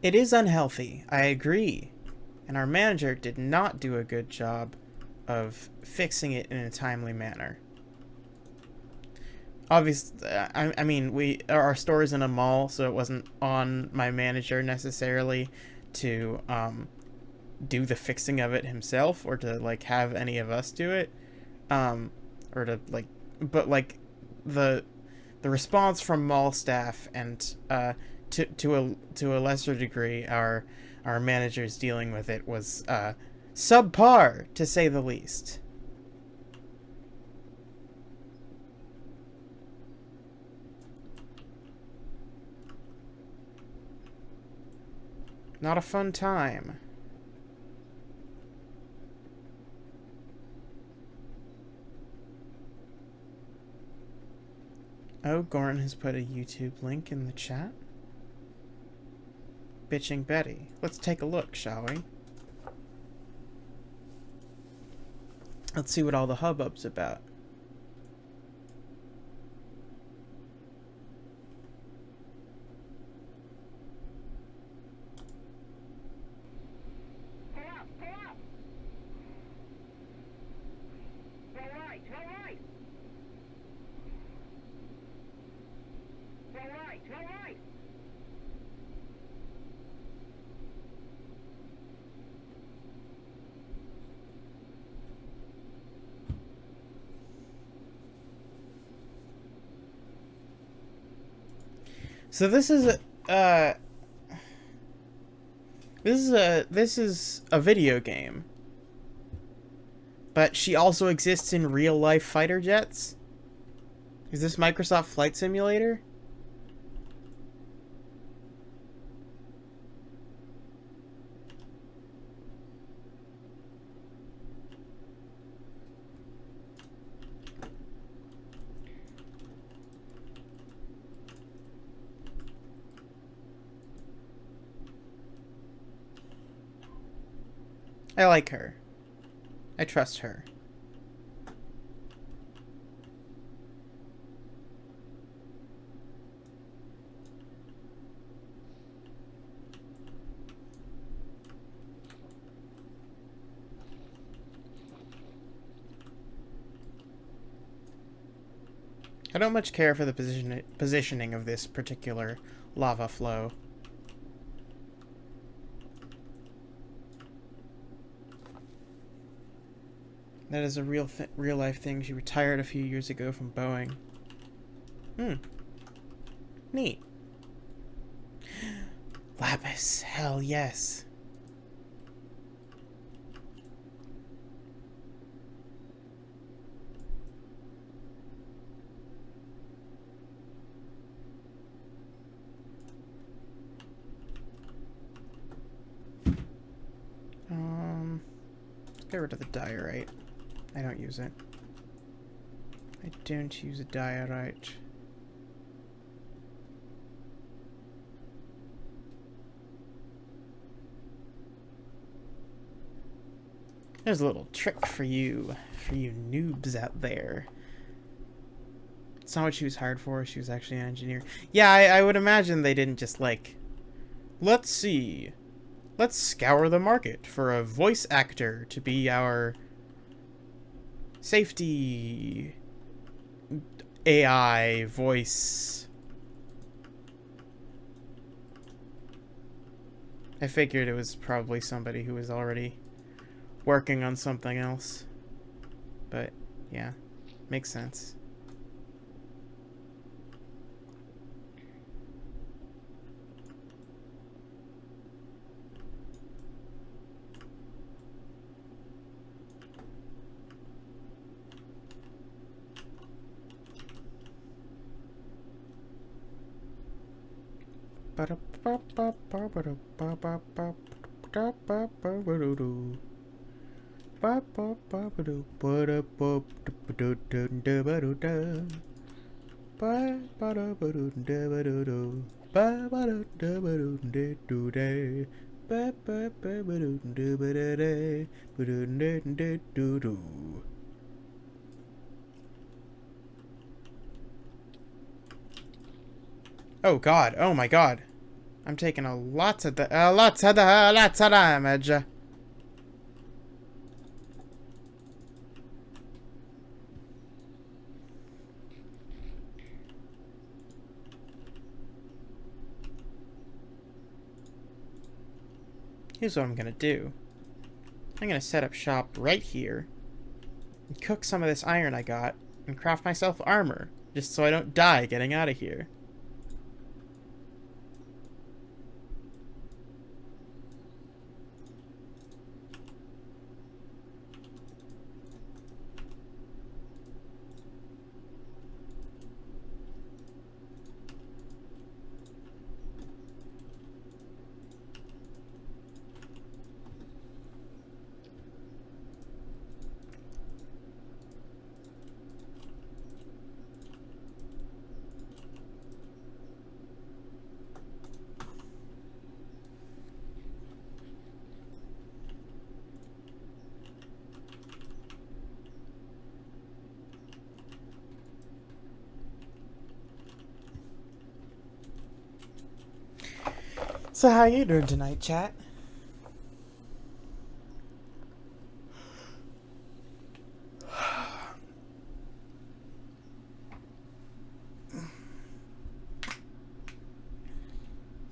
It is unhealthy, I agree. And our manager did not do a good job of fixing it in a timely manner. Obviously, I mean, our store is in a mall, so it wasn't on my manager necessarily to do the fixing of it himself, or to like have any of us do it, or to like, but like the response from mall staff and to a lesser degree our managers dealing with it was subpar, to say the least. Not a fun time. Oh, Goran has put a YouTube link in the chat. Bitching Betty. Let's take a look, shall we? Let's see what all the hubbub's about. So this is a video game, But she also exists in real-life fighter jets? Is this Microsoft Flight Simulator? I like her. I trust her. I don't much care for the positioning of this particular lava flow. That is a real life thing. She retired a few years ago from Boeing. Neat. Lapis. Hell yes. Let's get rid of the diorite. I don't use it. I don't use a diorite. There's a little trick for you noobs out there. It's not what she was hired for. She was actually an engineer. Yeah, I would imagine they didn't just like, let's see. Let's scour the market for a voice actor to be our safety AI voice. I figured it was probably somebody who was already working on something else. But, yeah, makes sense. Oh god, oh my god. I'm taking lots of damage. Here's what I'm gonna do. I'm gonna set up shop right here and cook some of this iron I got and craft myself armor, just so I don't die getting out of here. So how you doing tonight, chat?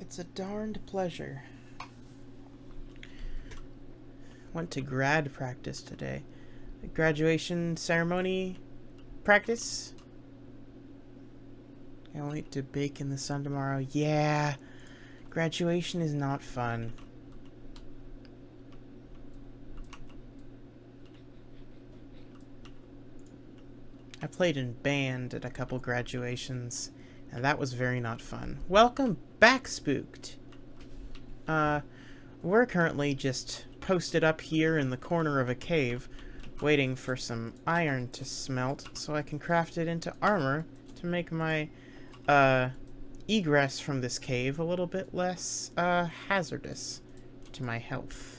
It's a darned pleasure. Went to grad practice today. Graduation ceremony practice. Can't wait to bake in the sun tomorrow. Yeah. Graduation is not fun. I played in band at a couple graduations, and that was very not fun. Welcome back, Spooked! We're currently just posted up here in the corner of a cave, waiting for some iron to smelt so I can craft it into armor to make my, egress from this cave a little bit less, hazardous to my health.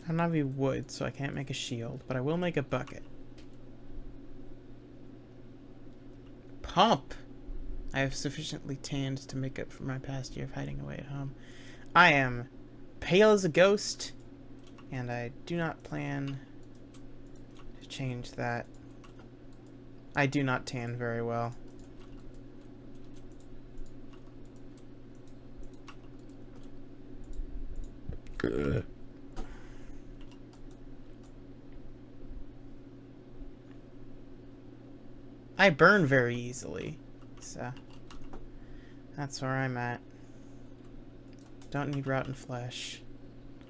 I don't have any wood, so I can't make a shield, but I will make a bucket. Pump! I have sufficiently tanned to make up for my past year of hiding away at home. I am pale as a ghost, and I do not plan to change that. I do not tan very well. Good. I burn very easily, so that's where I'm at. Don't need rotten flesh.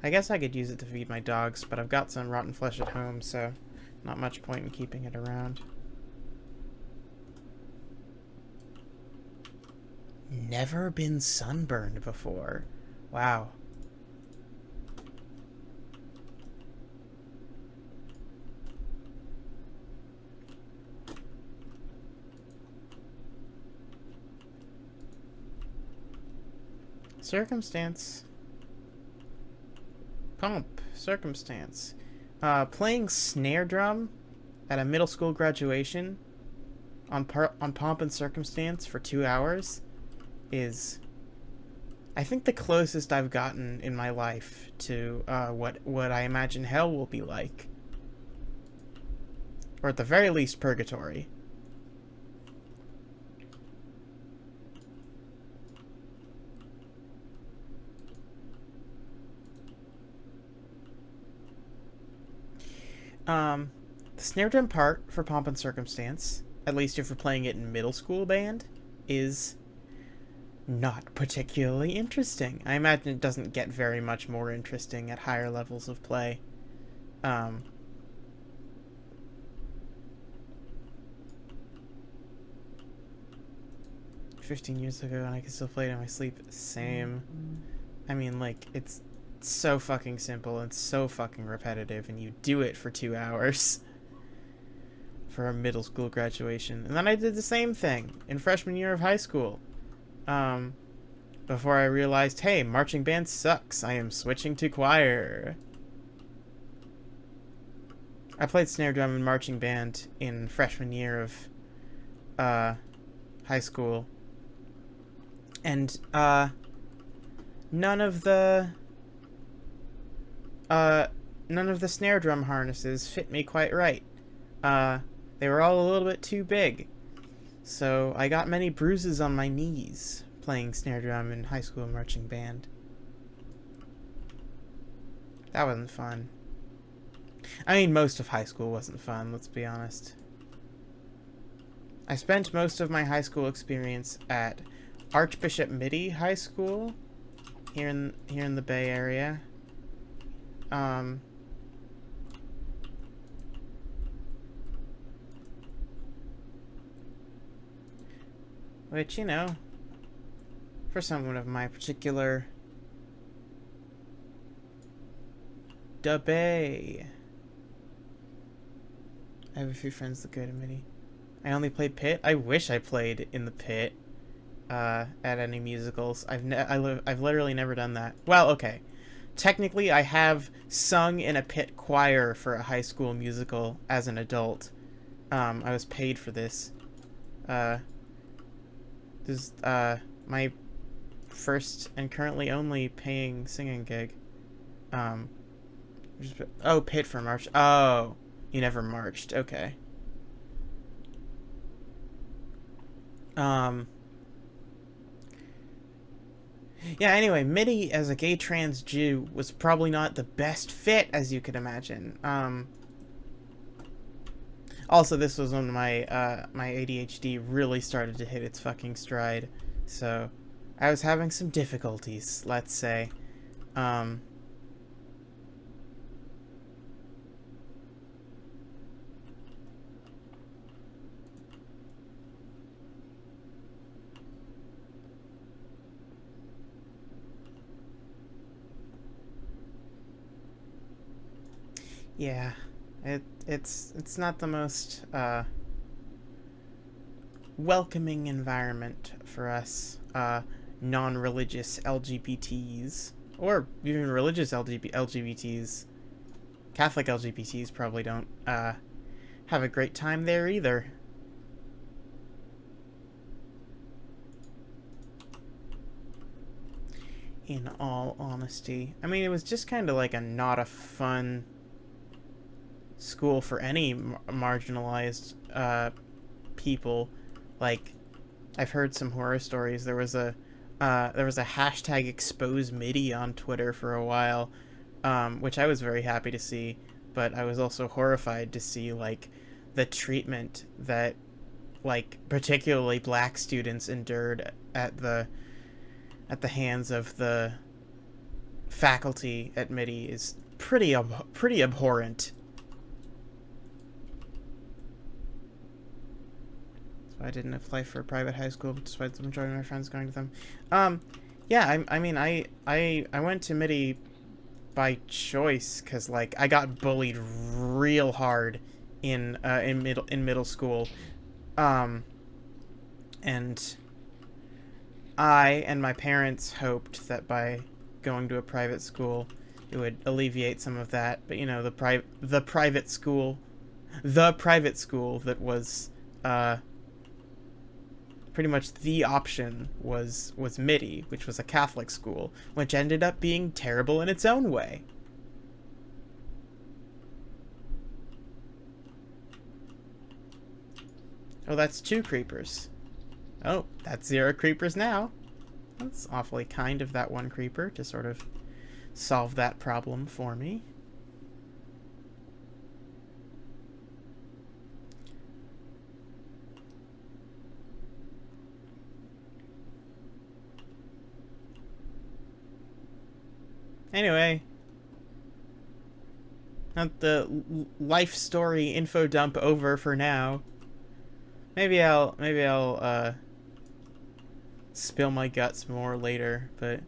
I guess I could use it to feed my dogs, but I've got some rotten flesh at home, so not much point in keeping it around. Never been sunburned before. Wow. Circumstance. Pump. Circumstance. Playing snare drum at a middle school graduation on Pomp and Circumstance for 2 hours is, I think, the closest I've gotten in my life to what I imagine hell will be like. Or at the very least, purgatory. The snare drum part for Pomp and Circumstance, at least if you're playing it in middle school band, is not particularly interesting. I imagine it doesn't get very much more interesting at higher levels of play. 15 years ago and I can still play it in my sleep. Same. I mean, like, it's so fucking simple and so fucking repetitive, and you do it for 2 hours for a middle school graduation. And then I did the same thing in freshman year of high school. Before I realized, hey, marching band sucks. I am switching to choir. I played snare drum in marching band in freshman year of high school. And none of the snare drum harnesses fit me quite right. They were all a little bit too big. So I got many bruises on my knees playing snare drum in high school marching band. That wasn't fun. I mean, most of high school wasn't fun, let's be honest. I spent most of my high school experience at Archbishop Mitty High School here in the Bay Area. Which, you know, for someone of my particular Bay. I have a few friends that go to Mitty. I only played Pit. I wish I played in the Pit at any musicals. I've literally never done that. Well, okay. Technically, I have sung in a Pit choir for a high school musical as an adult. I was paid for this. This is my first and currently only paying singing gig. Oh, Pit for March. Oh, you never marched. Okay. Yeah, anyway, Mitty as a gay trans Jew was probably not the best fit, as you could imagine. Also, this was when my ADHD really started to hit its fucking stride, so I was having some difficulties, let's say. Um, yeah, it's not the most welcoming environment for us non-religious LGBTs, or even religious LGBTs. Catholic LGBTs probably don't have a great time there either. In all honesty, I mean, it was just kind of like a not a fun school for any marginalized people. Like, I've heard some horror stories. There was a hashtag expose MIDI on Twitter for a while, which I was very happy to see, but I was also horrified to see like the treatment that like particularly black students endured at the hands of the faculty at MIDI is pretty abhorrent. So I didn't apply for a private high school, despite the majority of my friends going to them. Yeah, I mean, I went to MIDI by choice because like I got bullied real hard in middle school, um, and I and my parents hoped that by going to a private school, it would alleviate some of that. But you know, the private school that was pretty much the option was MIDI, which was a Catholic school, which ended up being terrible in its own way. Oh, that's 2 creepers. Oh, that's 0 creepers now. That's awfully kind of that one creeper to sort of solve that problem for me. Anyway, not the life story info dump over for now. Maybe I'll spill my guts more later, but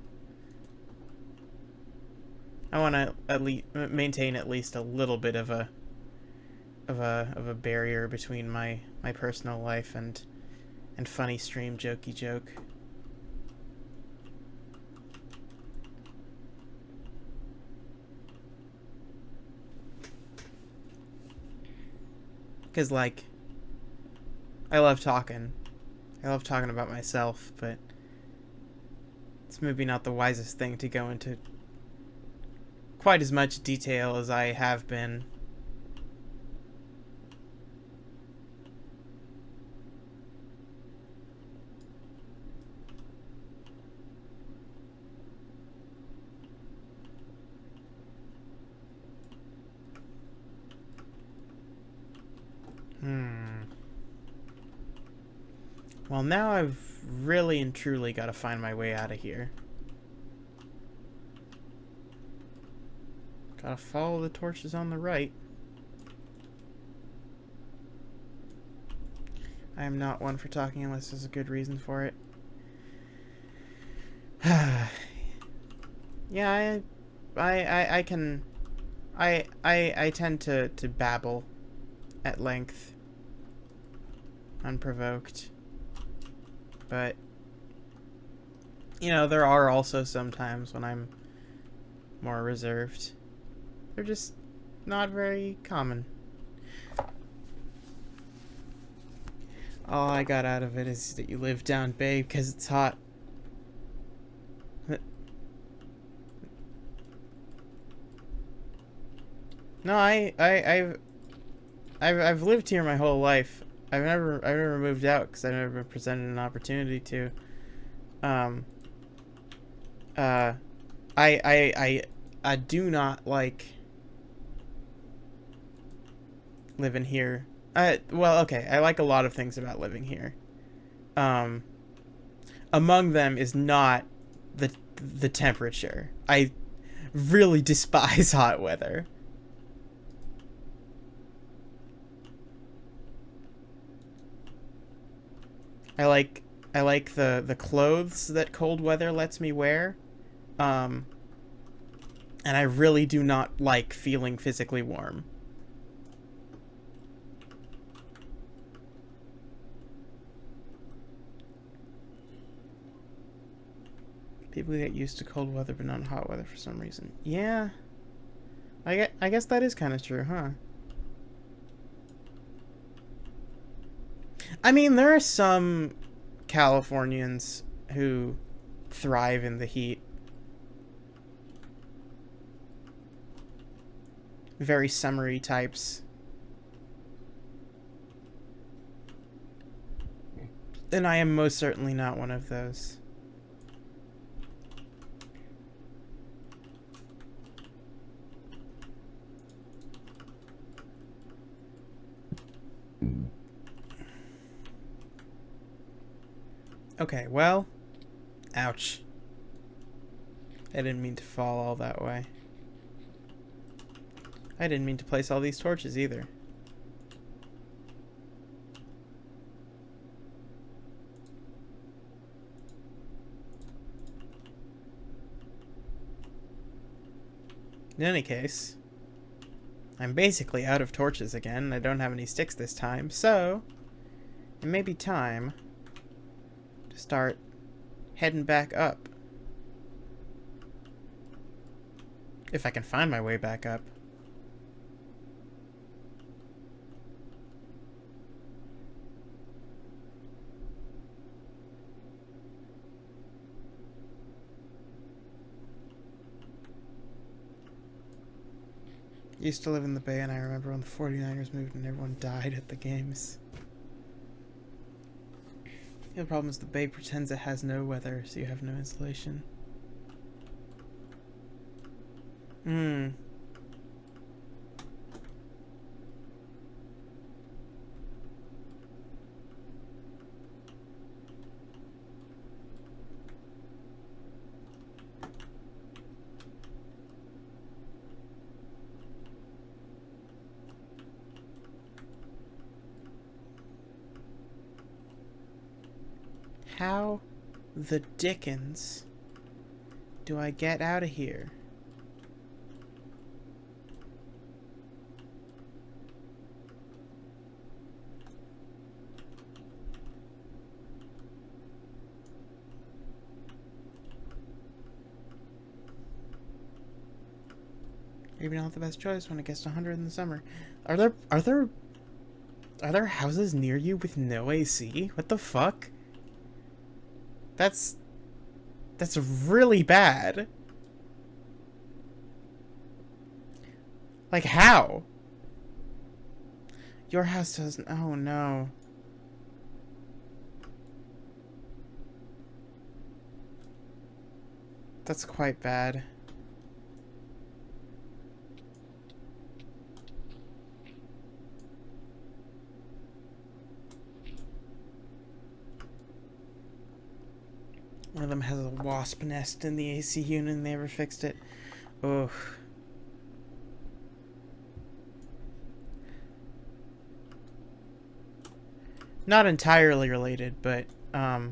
I want to at least maintain at least a little bit of a barrier between my personal life and funny stream jokey joke. Cause like I love talking. I love talking about myself, but it's maybe not the wisest thing to go into quite as much detail as I have been. Well, now I've really and truly got to find my way out of here. Gotta follow the torches on the right. I am not one for talking unless there's a good reason for it. Yeah, I can... I tend to babble at length. Unprovoked. But, you know, there are also some times when I'm more reserved. They're just not very common. All I got out of it is that you live down Bay because it's hot. No, I've lived here my whole life. I've never moved out because I've never been presented an opportunity to. Um. I do not like living here Well, okay. I like a lot of things about living here. Um, Among them is not the temperature. I really despise hot weather. I like I like the clothes that cold weather lets me wear. Um, and I really do not like feeling physically warm. People get used to cold weather but not hot weather for some reason. Yeah, I guess that is kind of true, huh? I mean, there are some Californians who thrive in the heat. Very summery types. And I am most certainly not one of those. Okay, well, ouch. I didn't mean to fall all that way. I didn't mean to place all these torches either. In any case, I'm basically out of torches again. I don't have any sticks this time, so it may be time to start heading back up. If I can find my way back up. Used to live in the Bay, and I remember when the 49ers moved and everyone died at the games. The problem is the Bay pretends it has no weather, so you have no insulation. Hmm. How the dickens do I get out of here? Maybe not the best choice when it gets to 100 in the summer. Are there houses near you with no AC? What the fuck? That's really bad. Like, how? Your house doesn't. Oh no. That's quite bad. One of them has a wasp nest in the AC unit and they never fixed it. Ugh. Not entirely related, but I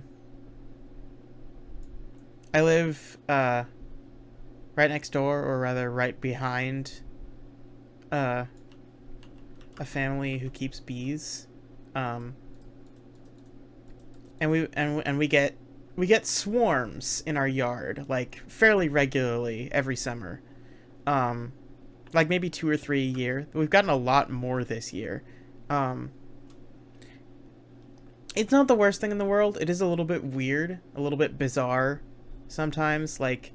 live right next door, or rather right behind a family who keeps bees. And we get swarms in our yard, like fairly regularly every summer. Like maybe 2 or 3 a year. We've gotten a lot more this year. It's not the worst thing in the world. It is a little bit weird, a little bit bizarre sometimes. Like,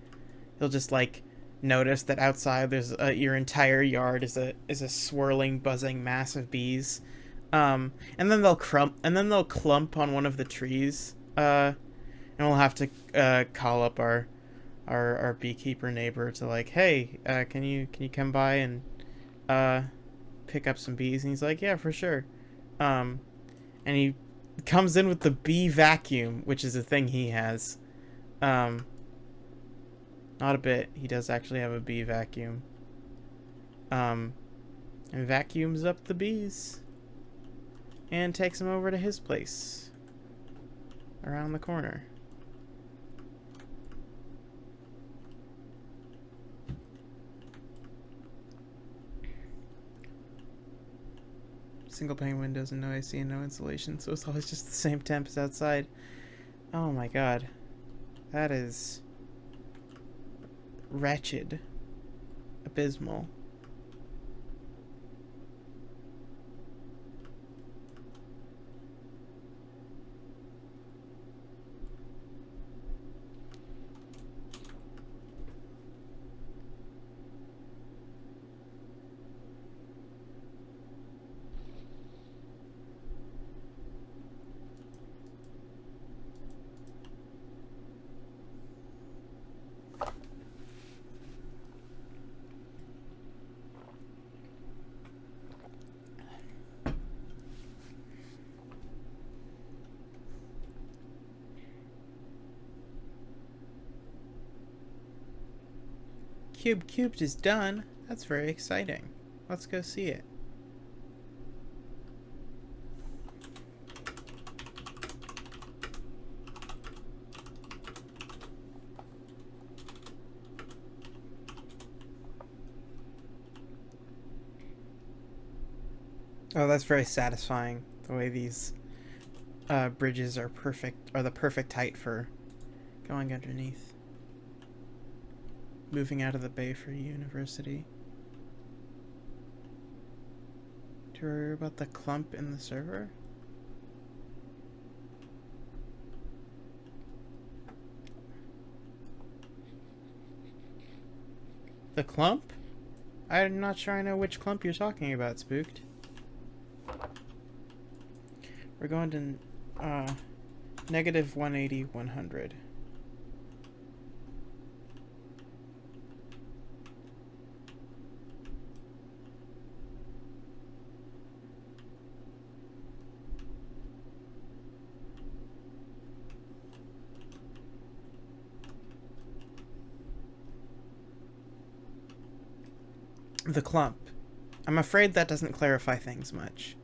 you'll just like notice that outside there's your entire yard is a swirling, buzzing mass of bees. And then they'll clump on one of the trees. And we'll have to call up our beekeeper neighbor to like, hey, can you come by and pick up some bees? And he's like, yeah, for sure. Um, and he comes in with the bee vacuum, which is a thing he has. Um, not a bit. He does actually have a bee vacuum. And vacuums up the bees and takes them over to his place around the corner. Single pane windows and no AC and no insulation, so it's always just the same temp as outside. Oh my god. That is wretched. Abysmal. Cube Cubed is done. That's very exciting. Let's go see it. Oh, that's very satisfying. The way these bridges are perfect, are the perfect height for going underneath. Moving out of the bay for university. Do you worry about the clump in the server? The clump? I'm not sure I know which clump you're talking about, Spooked. We're going to negative 180, 100. The clump. I'm afraid that doesn't clarify things much.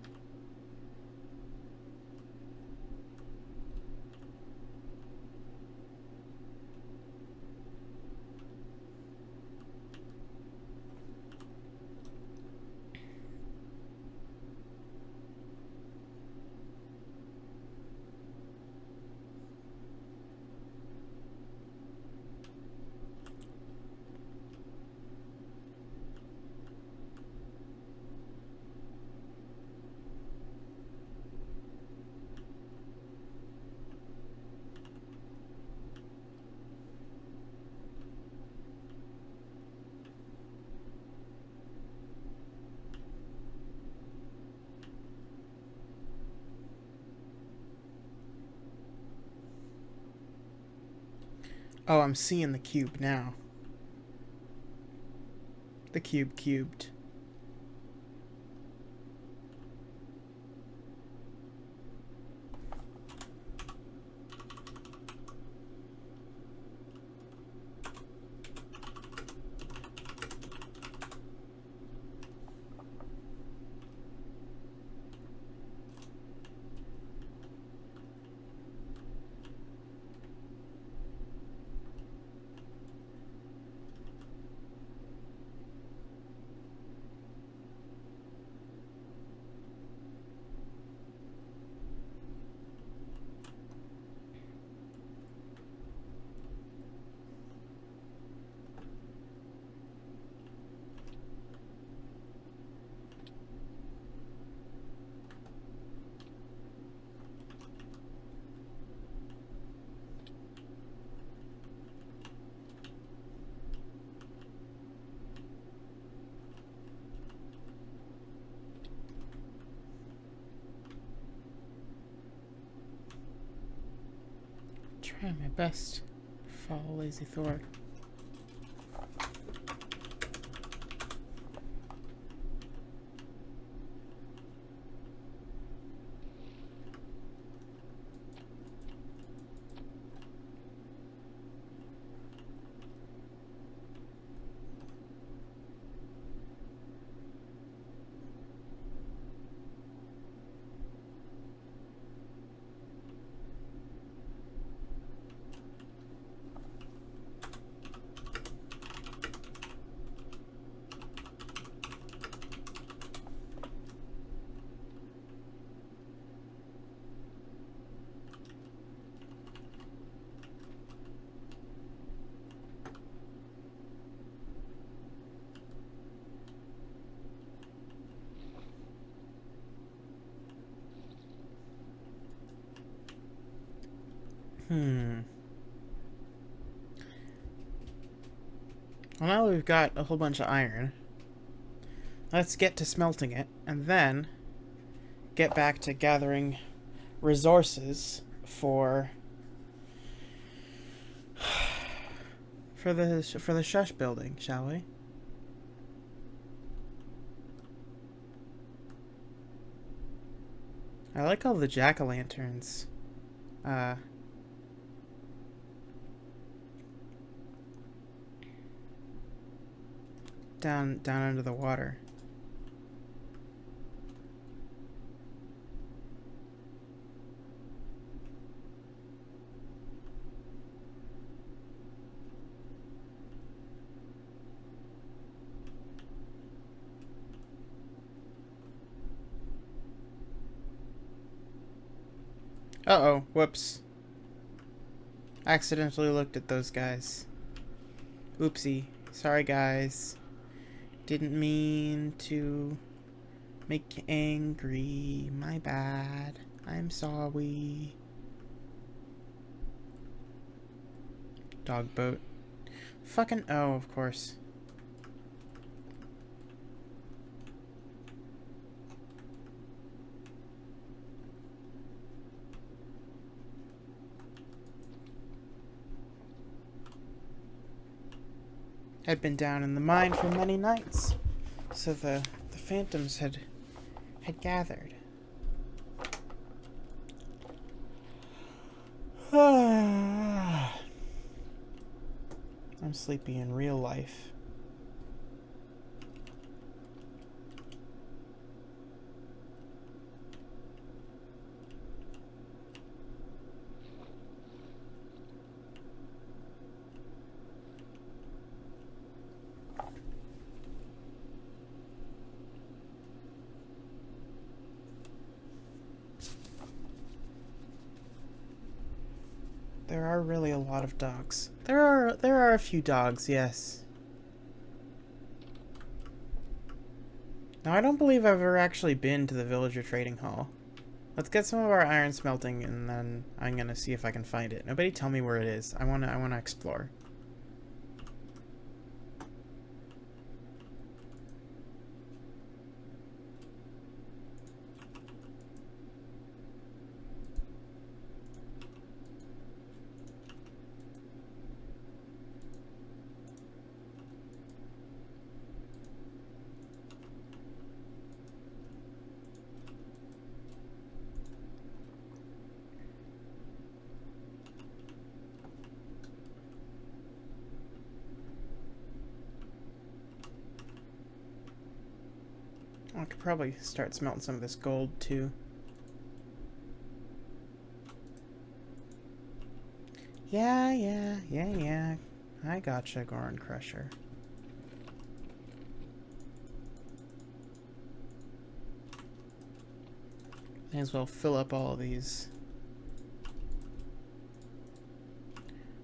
Oh, I'm seeing the cube now. The cube cubed. Trying my best. Follow Lazy Thor. Hmm. Well, now we've got a whole bunch of iron. Let's get to smelting it, and then get back to gathering resources for the shush building, shall we? I like all the jack-o'-lanterns. Down under the water. Uh-oh, whoops. Accidentally looked at those guys. Oopsie. Sorry, guys. Didn't mean to make you angry. My bad. I'm sorry. Dog boat. Fucking oh, of course. Had been down in the mine for many nights, so the phantoms had gathered. I'm sleepy in real life. There are really a lot of dogs. There are a few dogs, yes. Now I don't believe I've ever actually been to the villager trading hall. Let's get some of our iron smelting and then I'm gonna see if I can find it. Nobody tell me where it is. I wanna explore. I could probably start smelting some of this gold too. Yeah. I gotcha, Goron Crusher. May as well fill up all of these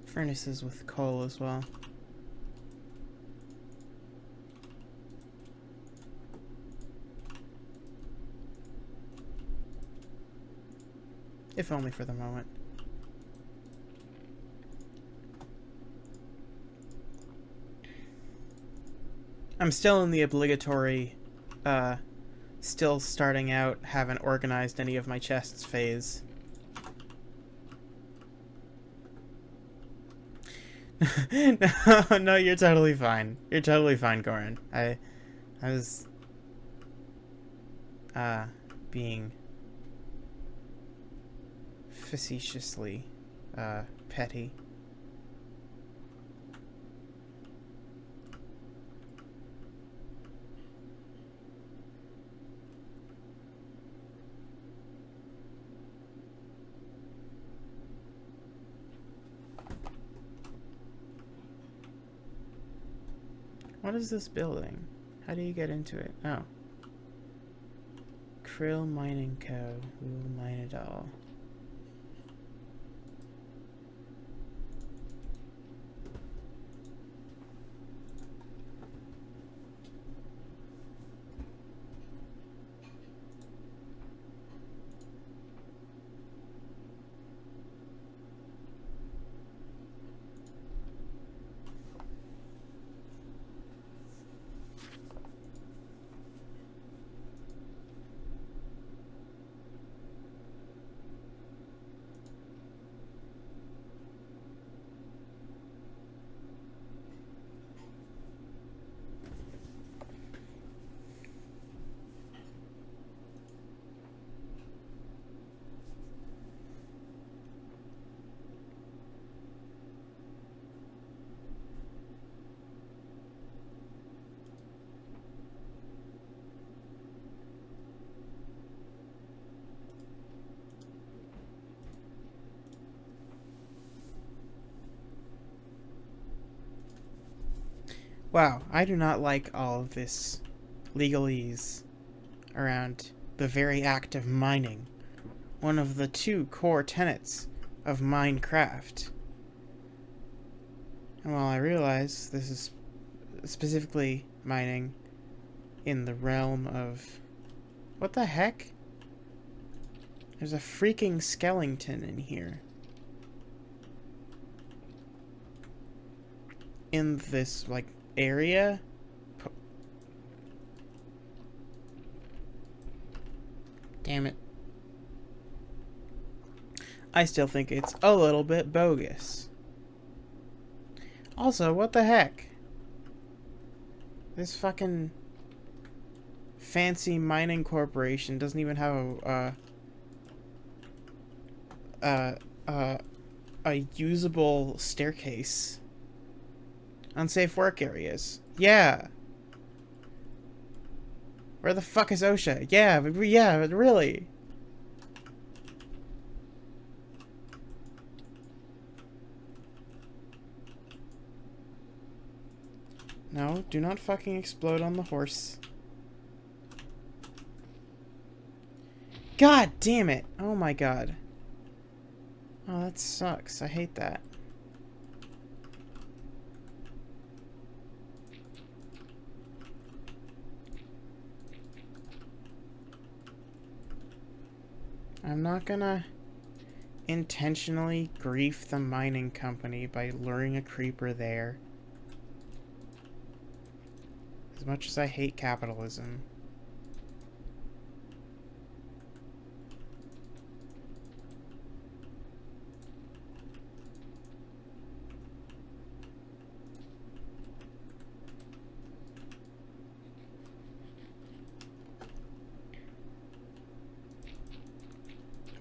furnaces with coal as well. If only for the moment. I'm still in the obligatory, still starting out, haven't organized any of my chests phase. No, you're totally fine. You're totally fine, Goran. I was, being facetiously, petty. What is this building? How do you get into it? Oh. Krill Mining Co. We will mine it all. Wow, I do not like all of this legalese around the very act of mining. One of the two core tenets of Minecraft. And while I realize this is specifically mining in the realm of... What the heck? There's a freaking skeleton in here. In this, like, area? Damn it. I still think it's a little bit bogus. Also, what the heck? This fucking fancy mining corporation doesn't even have a usable staircase. Unsafe work areas. Yeah. Where the fuck is OSHA? Yeah, but really. No, do not fucking explode on the horse. God damn it. Oh my god. Oh, that sucks. I hate that. I'm not gonna intentionally grief the mining company by luring a creeper there. As much as I hate capitalism.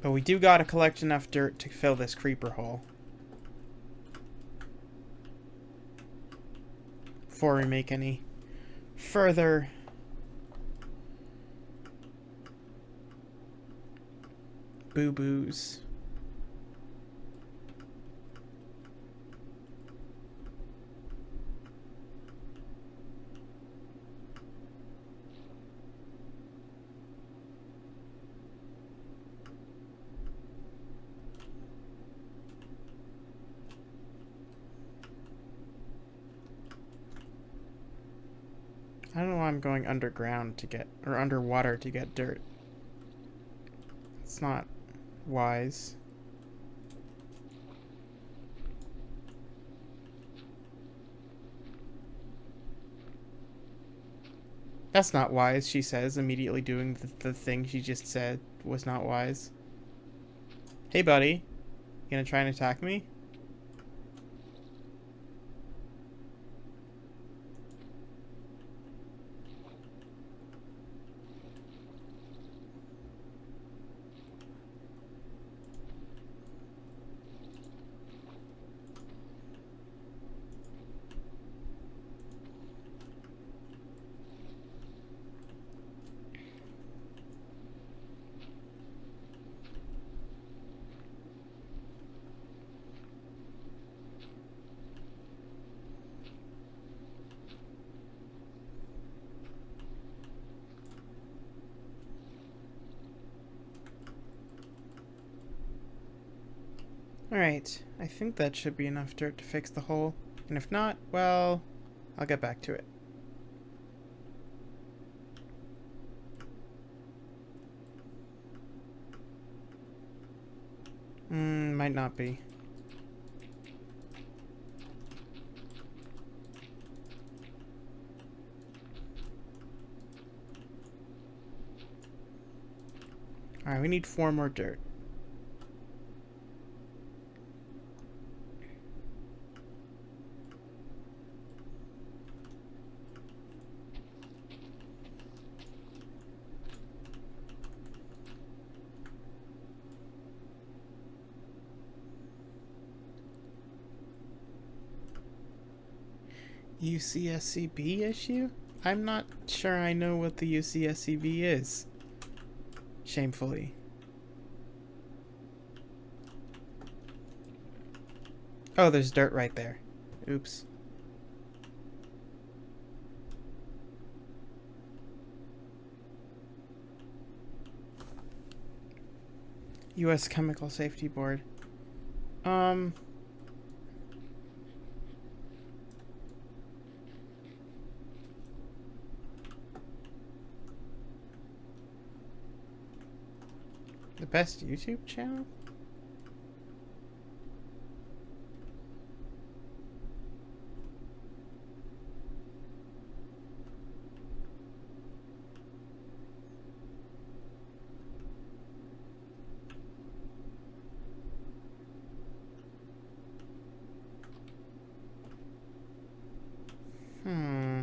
But we do gotta collect enough dirt to fill this creeper hole. Before we make any further boo-boos. I don't know why I'm going underground to get, or underwater to get dirt. It's not wise. That's not wise, she says, immediately doing the thing she just said was not wise. Hey, buddy. You gonna try and attack me? Alright, I think that should be enough dirt to fix the hole. And if not, well, I'll get back to it. Might not be. Alright, we need 4 more dirt. UCSCB issue? I'm not sure I know what the UCSCB is. Shamefully. Oh, there's dirt right there. Oops. U.S. Chemical Safety Board. The best YouTube channel? Hmm.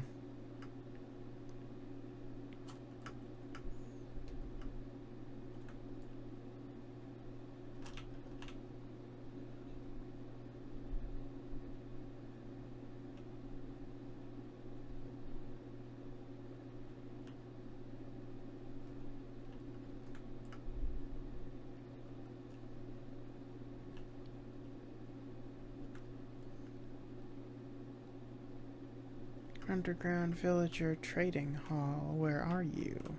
Underground Villager Trading Hall, where are you?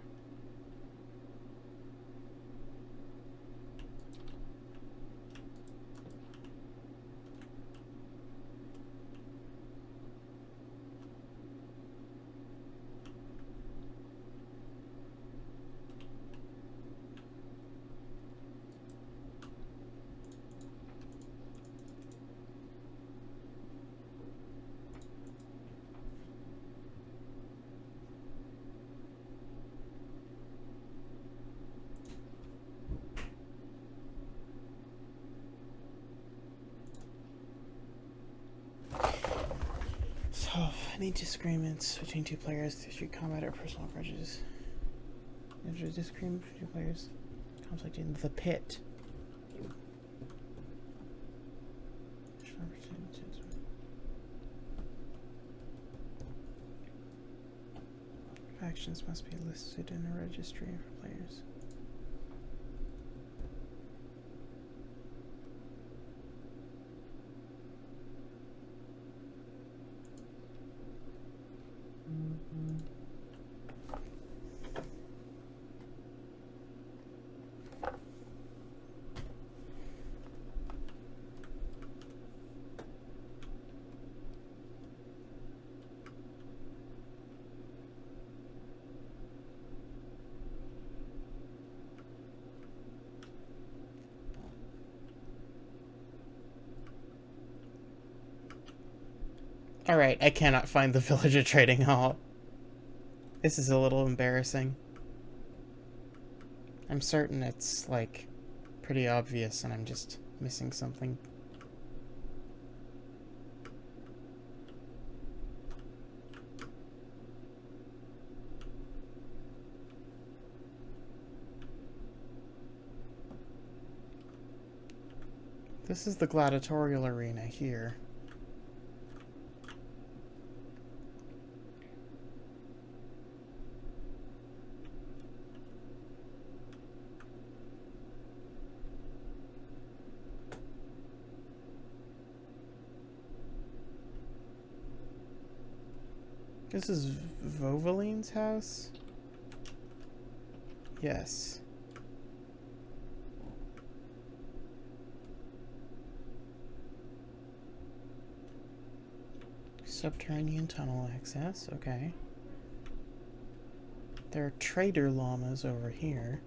Solve any disagreements between two players through street combat or personal grudges. There's a disagreement between two players. Conflict in the pit. Factions must be listed in a registry for players. Alright, I cannot find the Villager Trading Hall. This is a little embarrassing. I'm certain it's, like, pretty obvious and I'm just missing something. This is the gladiatorial arena here. This is Vovaline's house? Yes. Subterranean tunnel access, okay. There are trader llamas over here.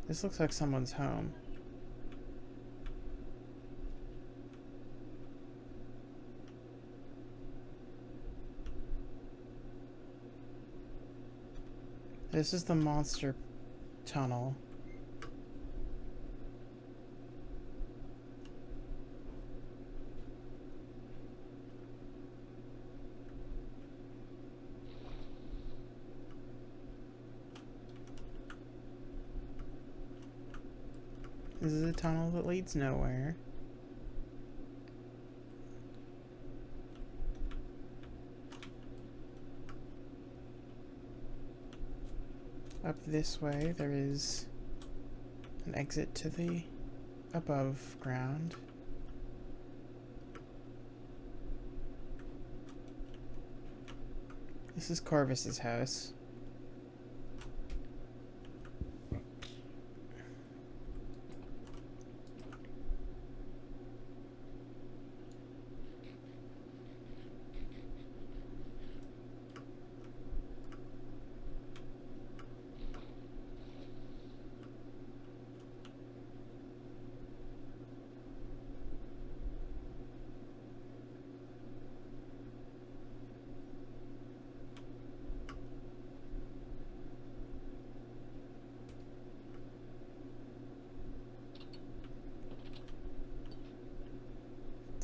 This looks like someone's home. This is the monster tunnel. This is a tunnel that leads nowhere. Up this way, there is an exit to the above ground. This is Corvus's house.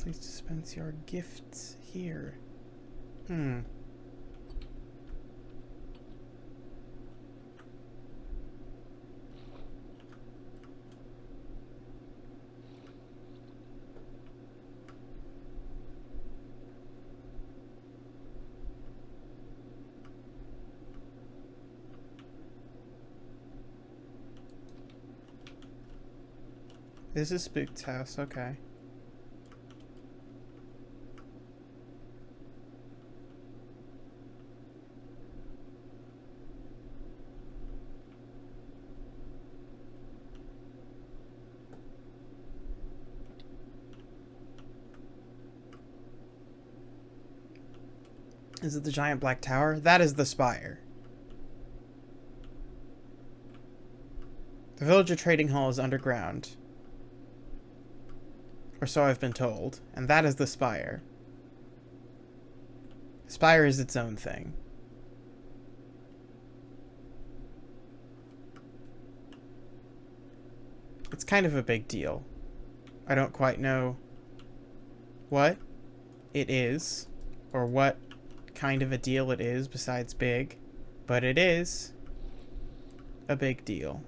Please dispense your gifts here. Hmm. This is Spook's house, okay. Is it the giant black tower? That is the spire. The villager trading hall is underground. Or so I've been told. And that is the spire. The spire is its own thing. It's kind of a big deal. I don't quite know what it is, or what kind of a deal it is besides big, but it is a big deal.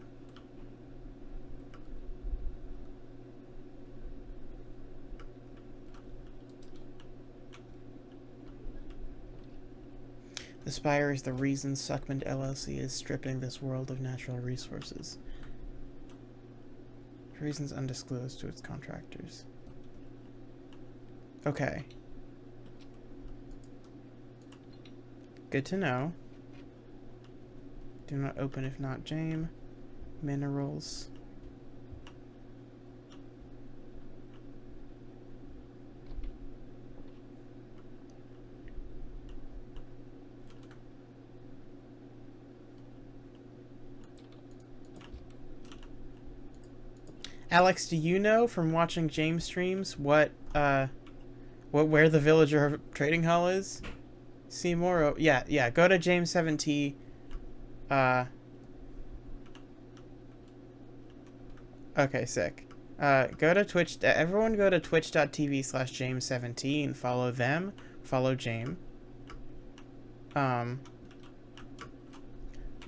The spire is the reason Suckman LLC is stripping this world of natural resources. For reasons undisclosed to its contractors. Okay. Good to know. Do not open if not jam. Minerals. Alex, do you know from watching James streams where the villager trading hall is? Seymour? Oh, yeah. Go to James 7T. Okay, sick. Go to Twitch. Everyone go to twitch.tv/James17 and follow them. Follow James.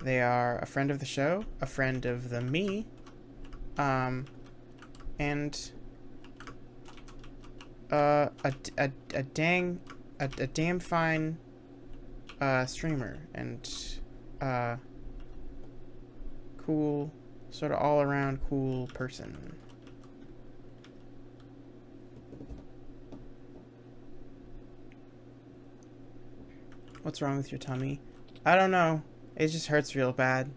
They are a friend of the show, a friend of the me, and a damn fine streamer and cool, sort of all around cool person. What's wrong with your tummy? I don't know. It just hurts real bad.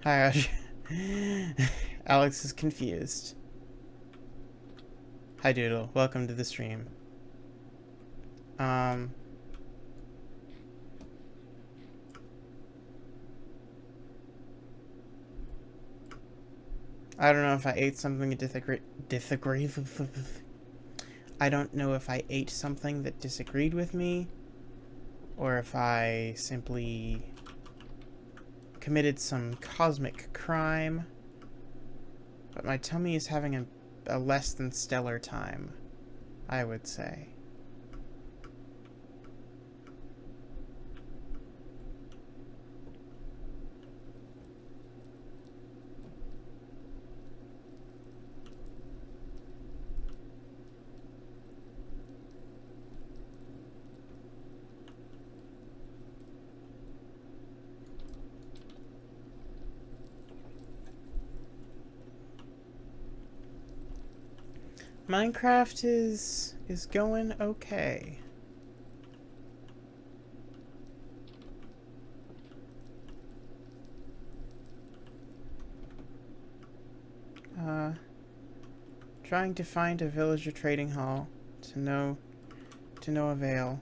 Hi, Ash. Alex is confused. Hi, Doodle. Welcome to the stream. I don't know if I ate something that I don't know if I ate something that disagreed with me, or if I simply committed some cosmic crime, but my tummy is having a less than stellar time, I would say. Minecraft is going okay. Trying to find a villager trading hall to no avail.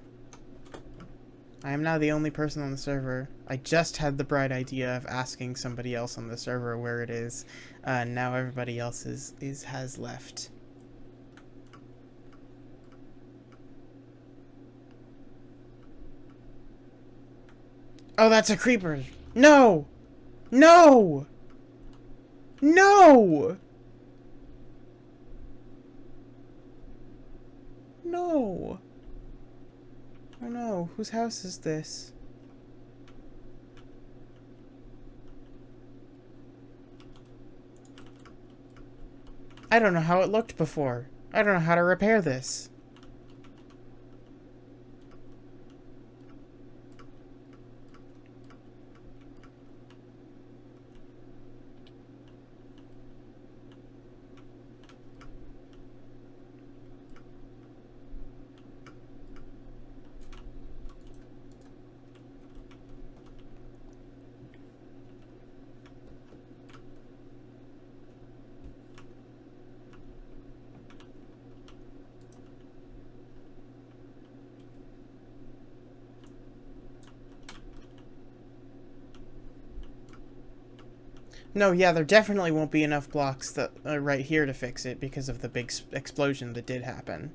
I am now the only person on the server. I just had the bright idea of asking somebody else on the server where it is. Now everybody else has left. Oh, that's a creeper. No! No! No! No! Oh no, whose house is this? I don't know how it looked before. I don't know how to repair this. No, yeah, there definitely won't be enough blocks that right here to fix it because of the big explosion that did happen.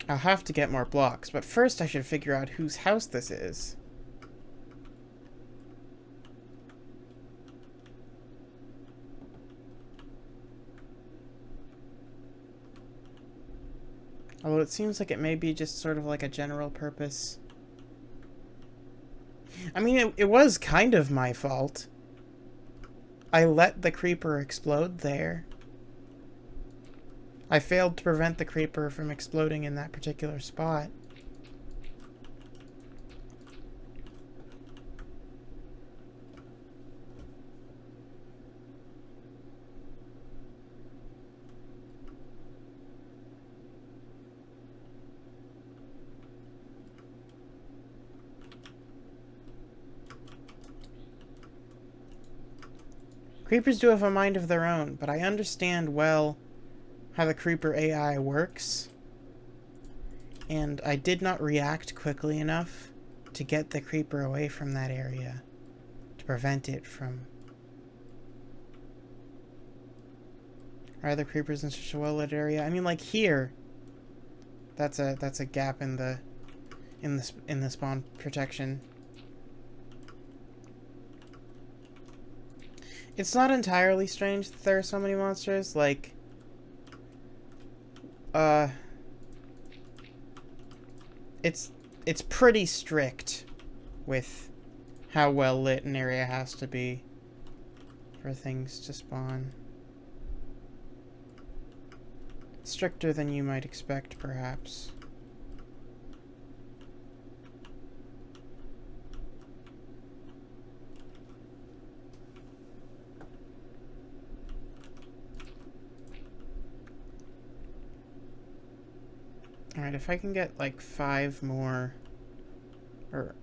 I'll have to get more blocks, but first I should figure out whose house this is. Although it seems like it may be just sort of like a general purpose. I mean, it was kind of my fault. I let the creeper explode there. I failed to prevent the creeper from exploding in that particular spot. Creepers do have a mind of their own, but I understand well how the creeper AI works. And I did not react quickly enough to get the creeper away from that area to prevent it from... Are there creepers in such a well-lit area? I mean, like here, that's a gap in the spawn protection. It's not entirely strange that there are so many monsters. Like, it's pretty strict with how well lit an area has to be for things to spawn. Stricter than you might expect, perhaps. Alright, if I can get like 5 more... Or...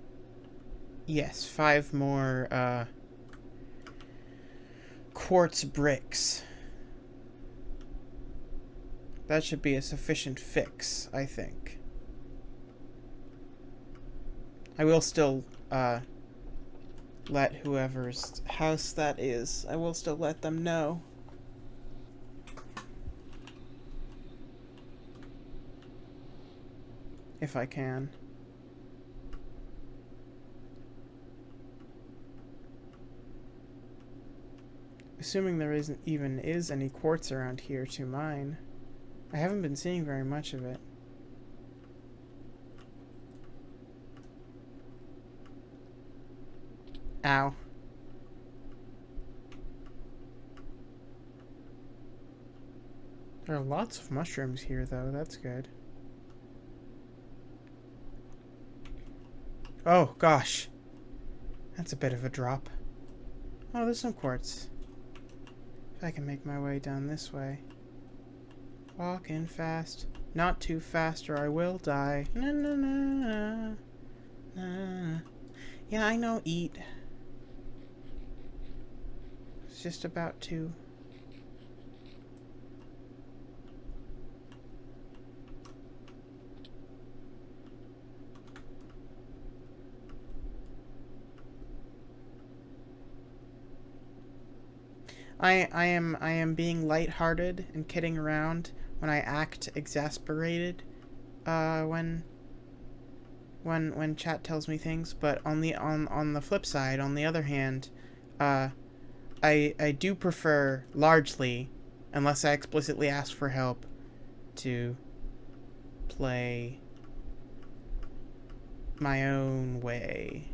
Yes, 5 more, quartz bricks. That should be a sufficient fix, I think. I will still, let whoever's house that is, I will still let them know. If I can. Assuming there even is any quartz around here to mine. I haven't been seeing very much of it. Ow. There are lots of mushrooms here, though. That's good. Oh, gosh. That's a bit of a drop. Oh, there's some quartz. If I can make my way down this way. Walking fast. Not too fast or I will die. Na na na na. Yeah, I know, eat. It's just about to. I am being lighthearted and kidding around when I act exasperated when when chat tells me things, but on the flip side, on the other hand, uh, I do prefer largely, unless I explicitly ask for help, to play my own way.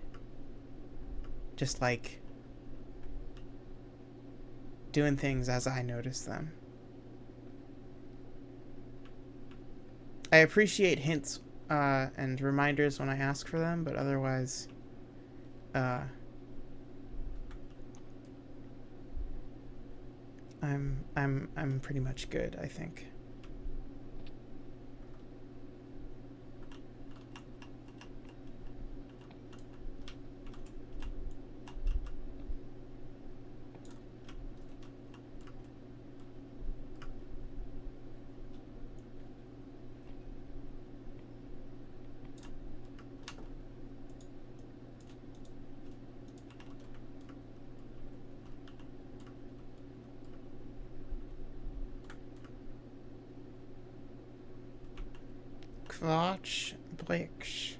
Just like doing things as I notice them. I appreciate hints and reminders when I ask for them, but otherwise, I'm pretty much good, I think. Quatsch Bricks.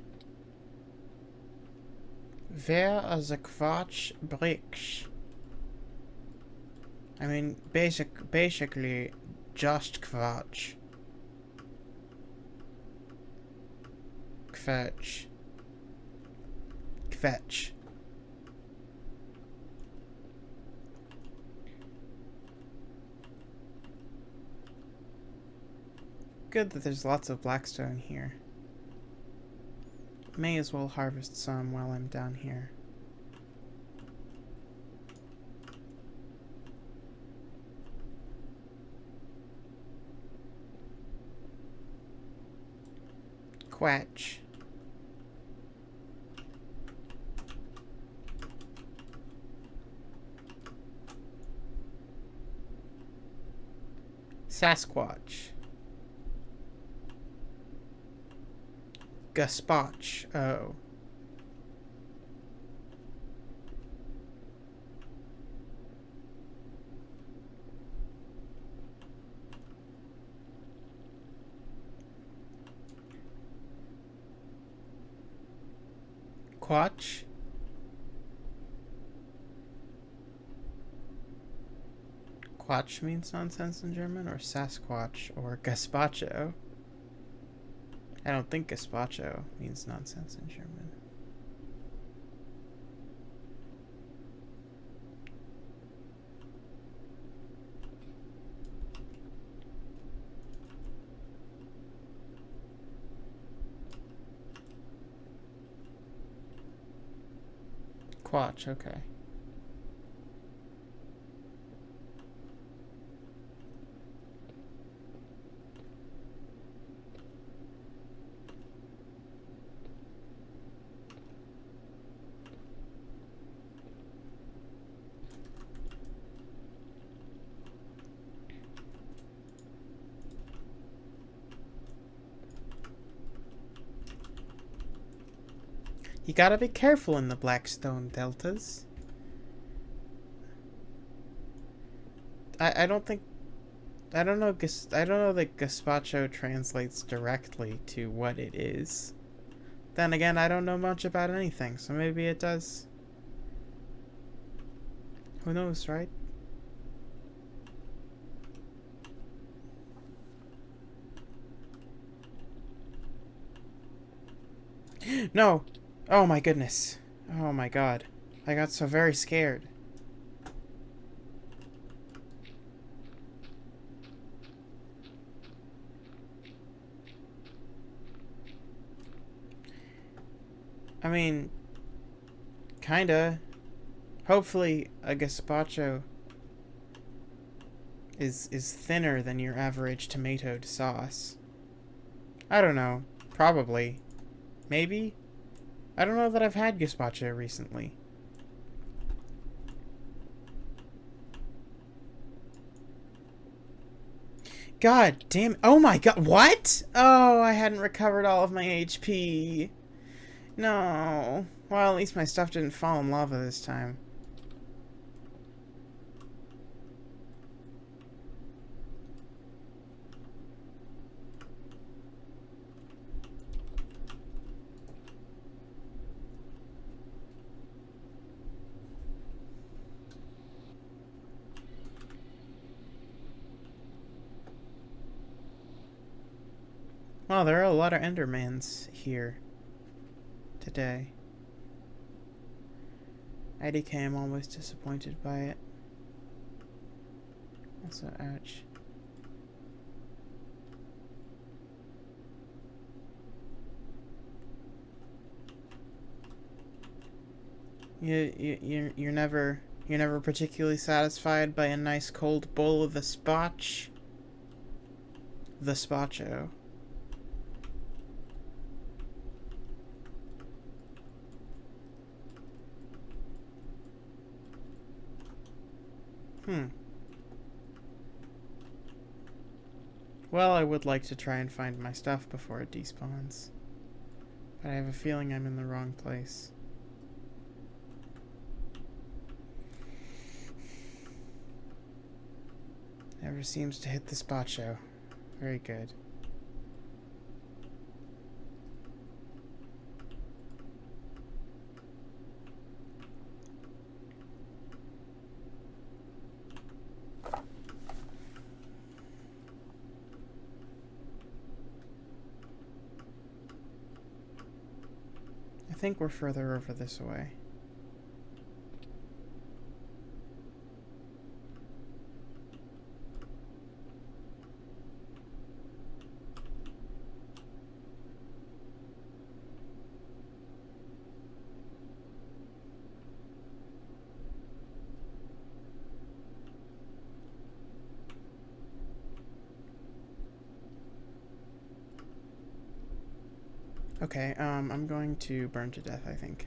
Wer the Quatsch Bricks? I mean, basically, just Quatsch. Quetch. Quetch. Good that there's lots of blackstone here. May as well harvest some while I'm down here. Quetch. Sasquatch. Gazpacho. Oh. Quatch. Quatsch means nonsense in German, or Sasquatch, or gazpacho. I don't think gazpacho means nonsense in German. Quatch, okay. You gotta be careful in the Blackstone Deltas. I don't think... I don't know that gazpacho translates directly to what it is. Then again, I don't know much about anything, so maybe it does. Who knows, right? No! Oh my goodness. Oh my god. I got so very scared. I mean, kinda. Hopefully a gazpacho is thinner than your average tomato sauce. I don't know. Probably. Maybe? I don't know that I've had gazpacho recently. God damn it. Oh my god. What? Oh, I hadn't recovered all of my HP. No. Well, at least my stuff didn't fall in lava this time. Well, there are a lot of Endermans here today. IDK, I'm always disappointed by it. Also, ouch. You're never particularly satisfied by a nice cold bowl of the spotch? The spotcho. Well, I would like to try and find my stuff before it despawns. But I have a feeling I'm in the wrong place. Never seems to hit the spot show. Very good. I think we're further over this way. Okay, I'm going to burn to death, I think.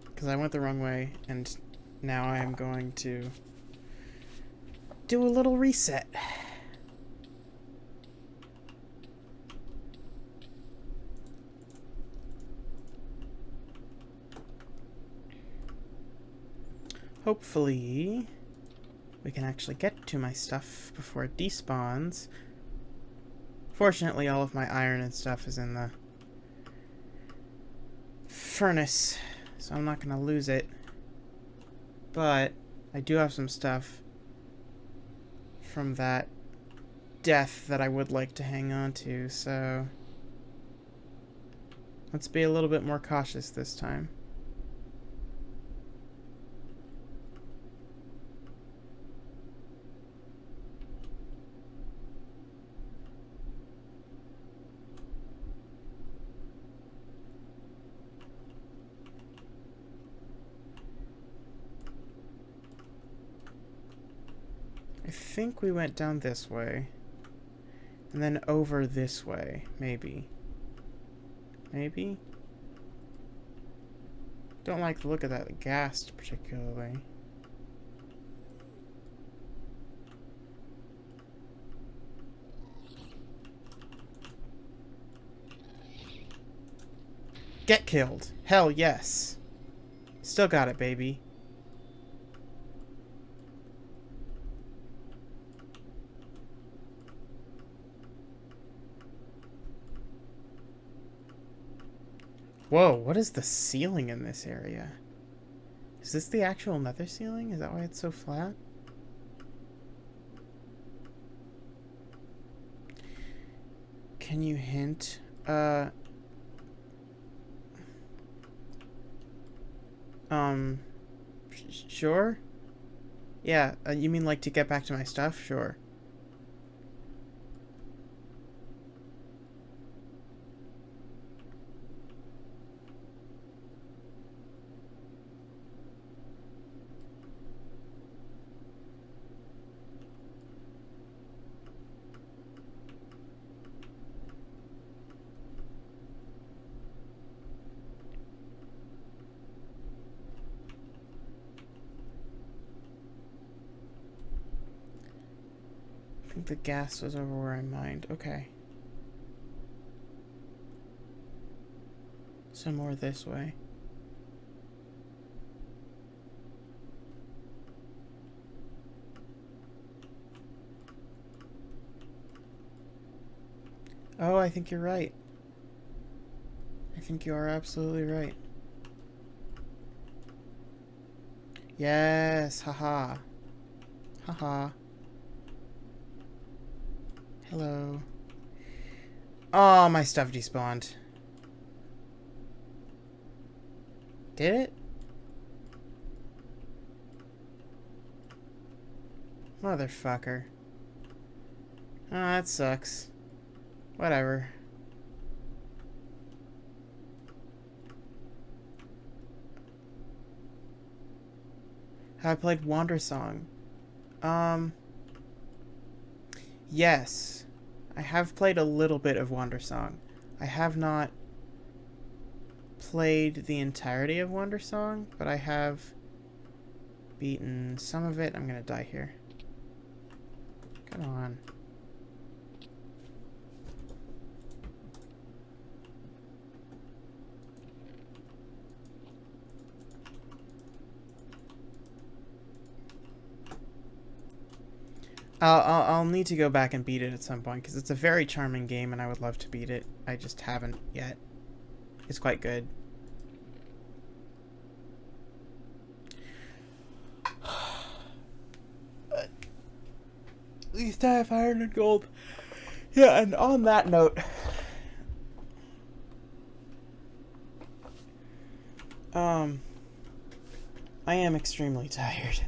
Because I went the wrong way, and now I am going to do a little reset. Hopefully, we can actually get to my stuff before it despawns. Fortunately, all of my iron and stuff is in the furnace, so I'm not gonna lose it. But I do have some stuff from that death that I would like to hang on to, so let's be a little bit more cautious this time. I think we went down this way. And then over this way, maybe. Maybe? Don't like the look of that ghast particularly. Get killed. Hell yes. Still got it, baby. Whoa, what is the ceiling in this area? Is this the actual nether ceiling? Is that why it's so flat? Can you hint? Sure? Yeah, you mean like to get back to my stuff? Sure. I think the gas was over where I mined. Okay. Some more this way. Oh, I think you're right. I think you are absolutely right. Yes, haha. Haha. Hello. Oh, my stuff despawned. Did it? Motherfucker. Oh, that sucks. Whatever. I played Wandersong. Yes. I have played a little bit of Wandersong. I have not played the entirety of Wandersong, but I have beaten some of it. I'm gonna die here. Come on. I'll need to go back and beat it at some point, because it's a very charming game and I would love to beat it. I just haven't yet. It's quite good. But at least I have iron and gold. Yeah, and on that note, I am extremely tired.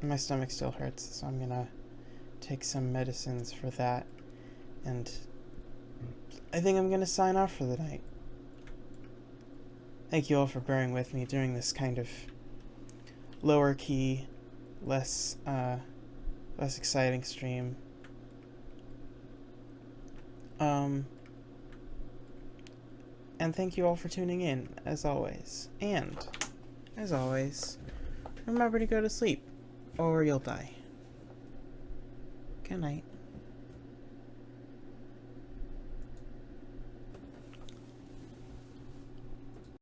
My stomach still hurts, so I'm gonna take some medicines for that, and I think I'm gonna sign off for the night. Thank you all for bearing with me during this kind of lower key, less exciting stream. And thank you all for tuning in, as always. And, as always, remember to go to sleep, or you'll die. Good night.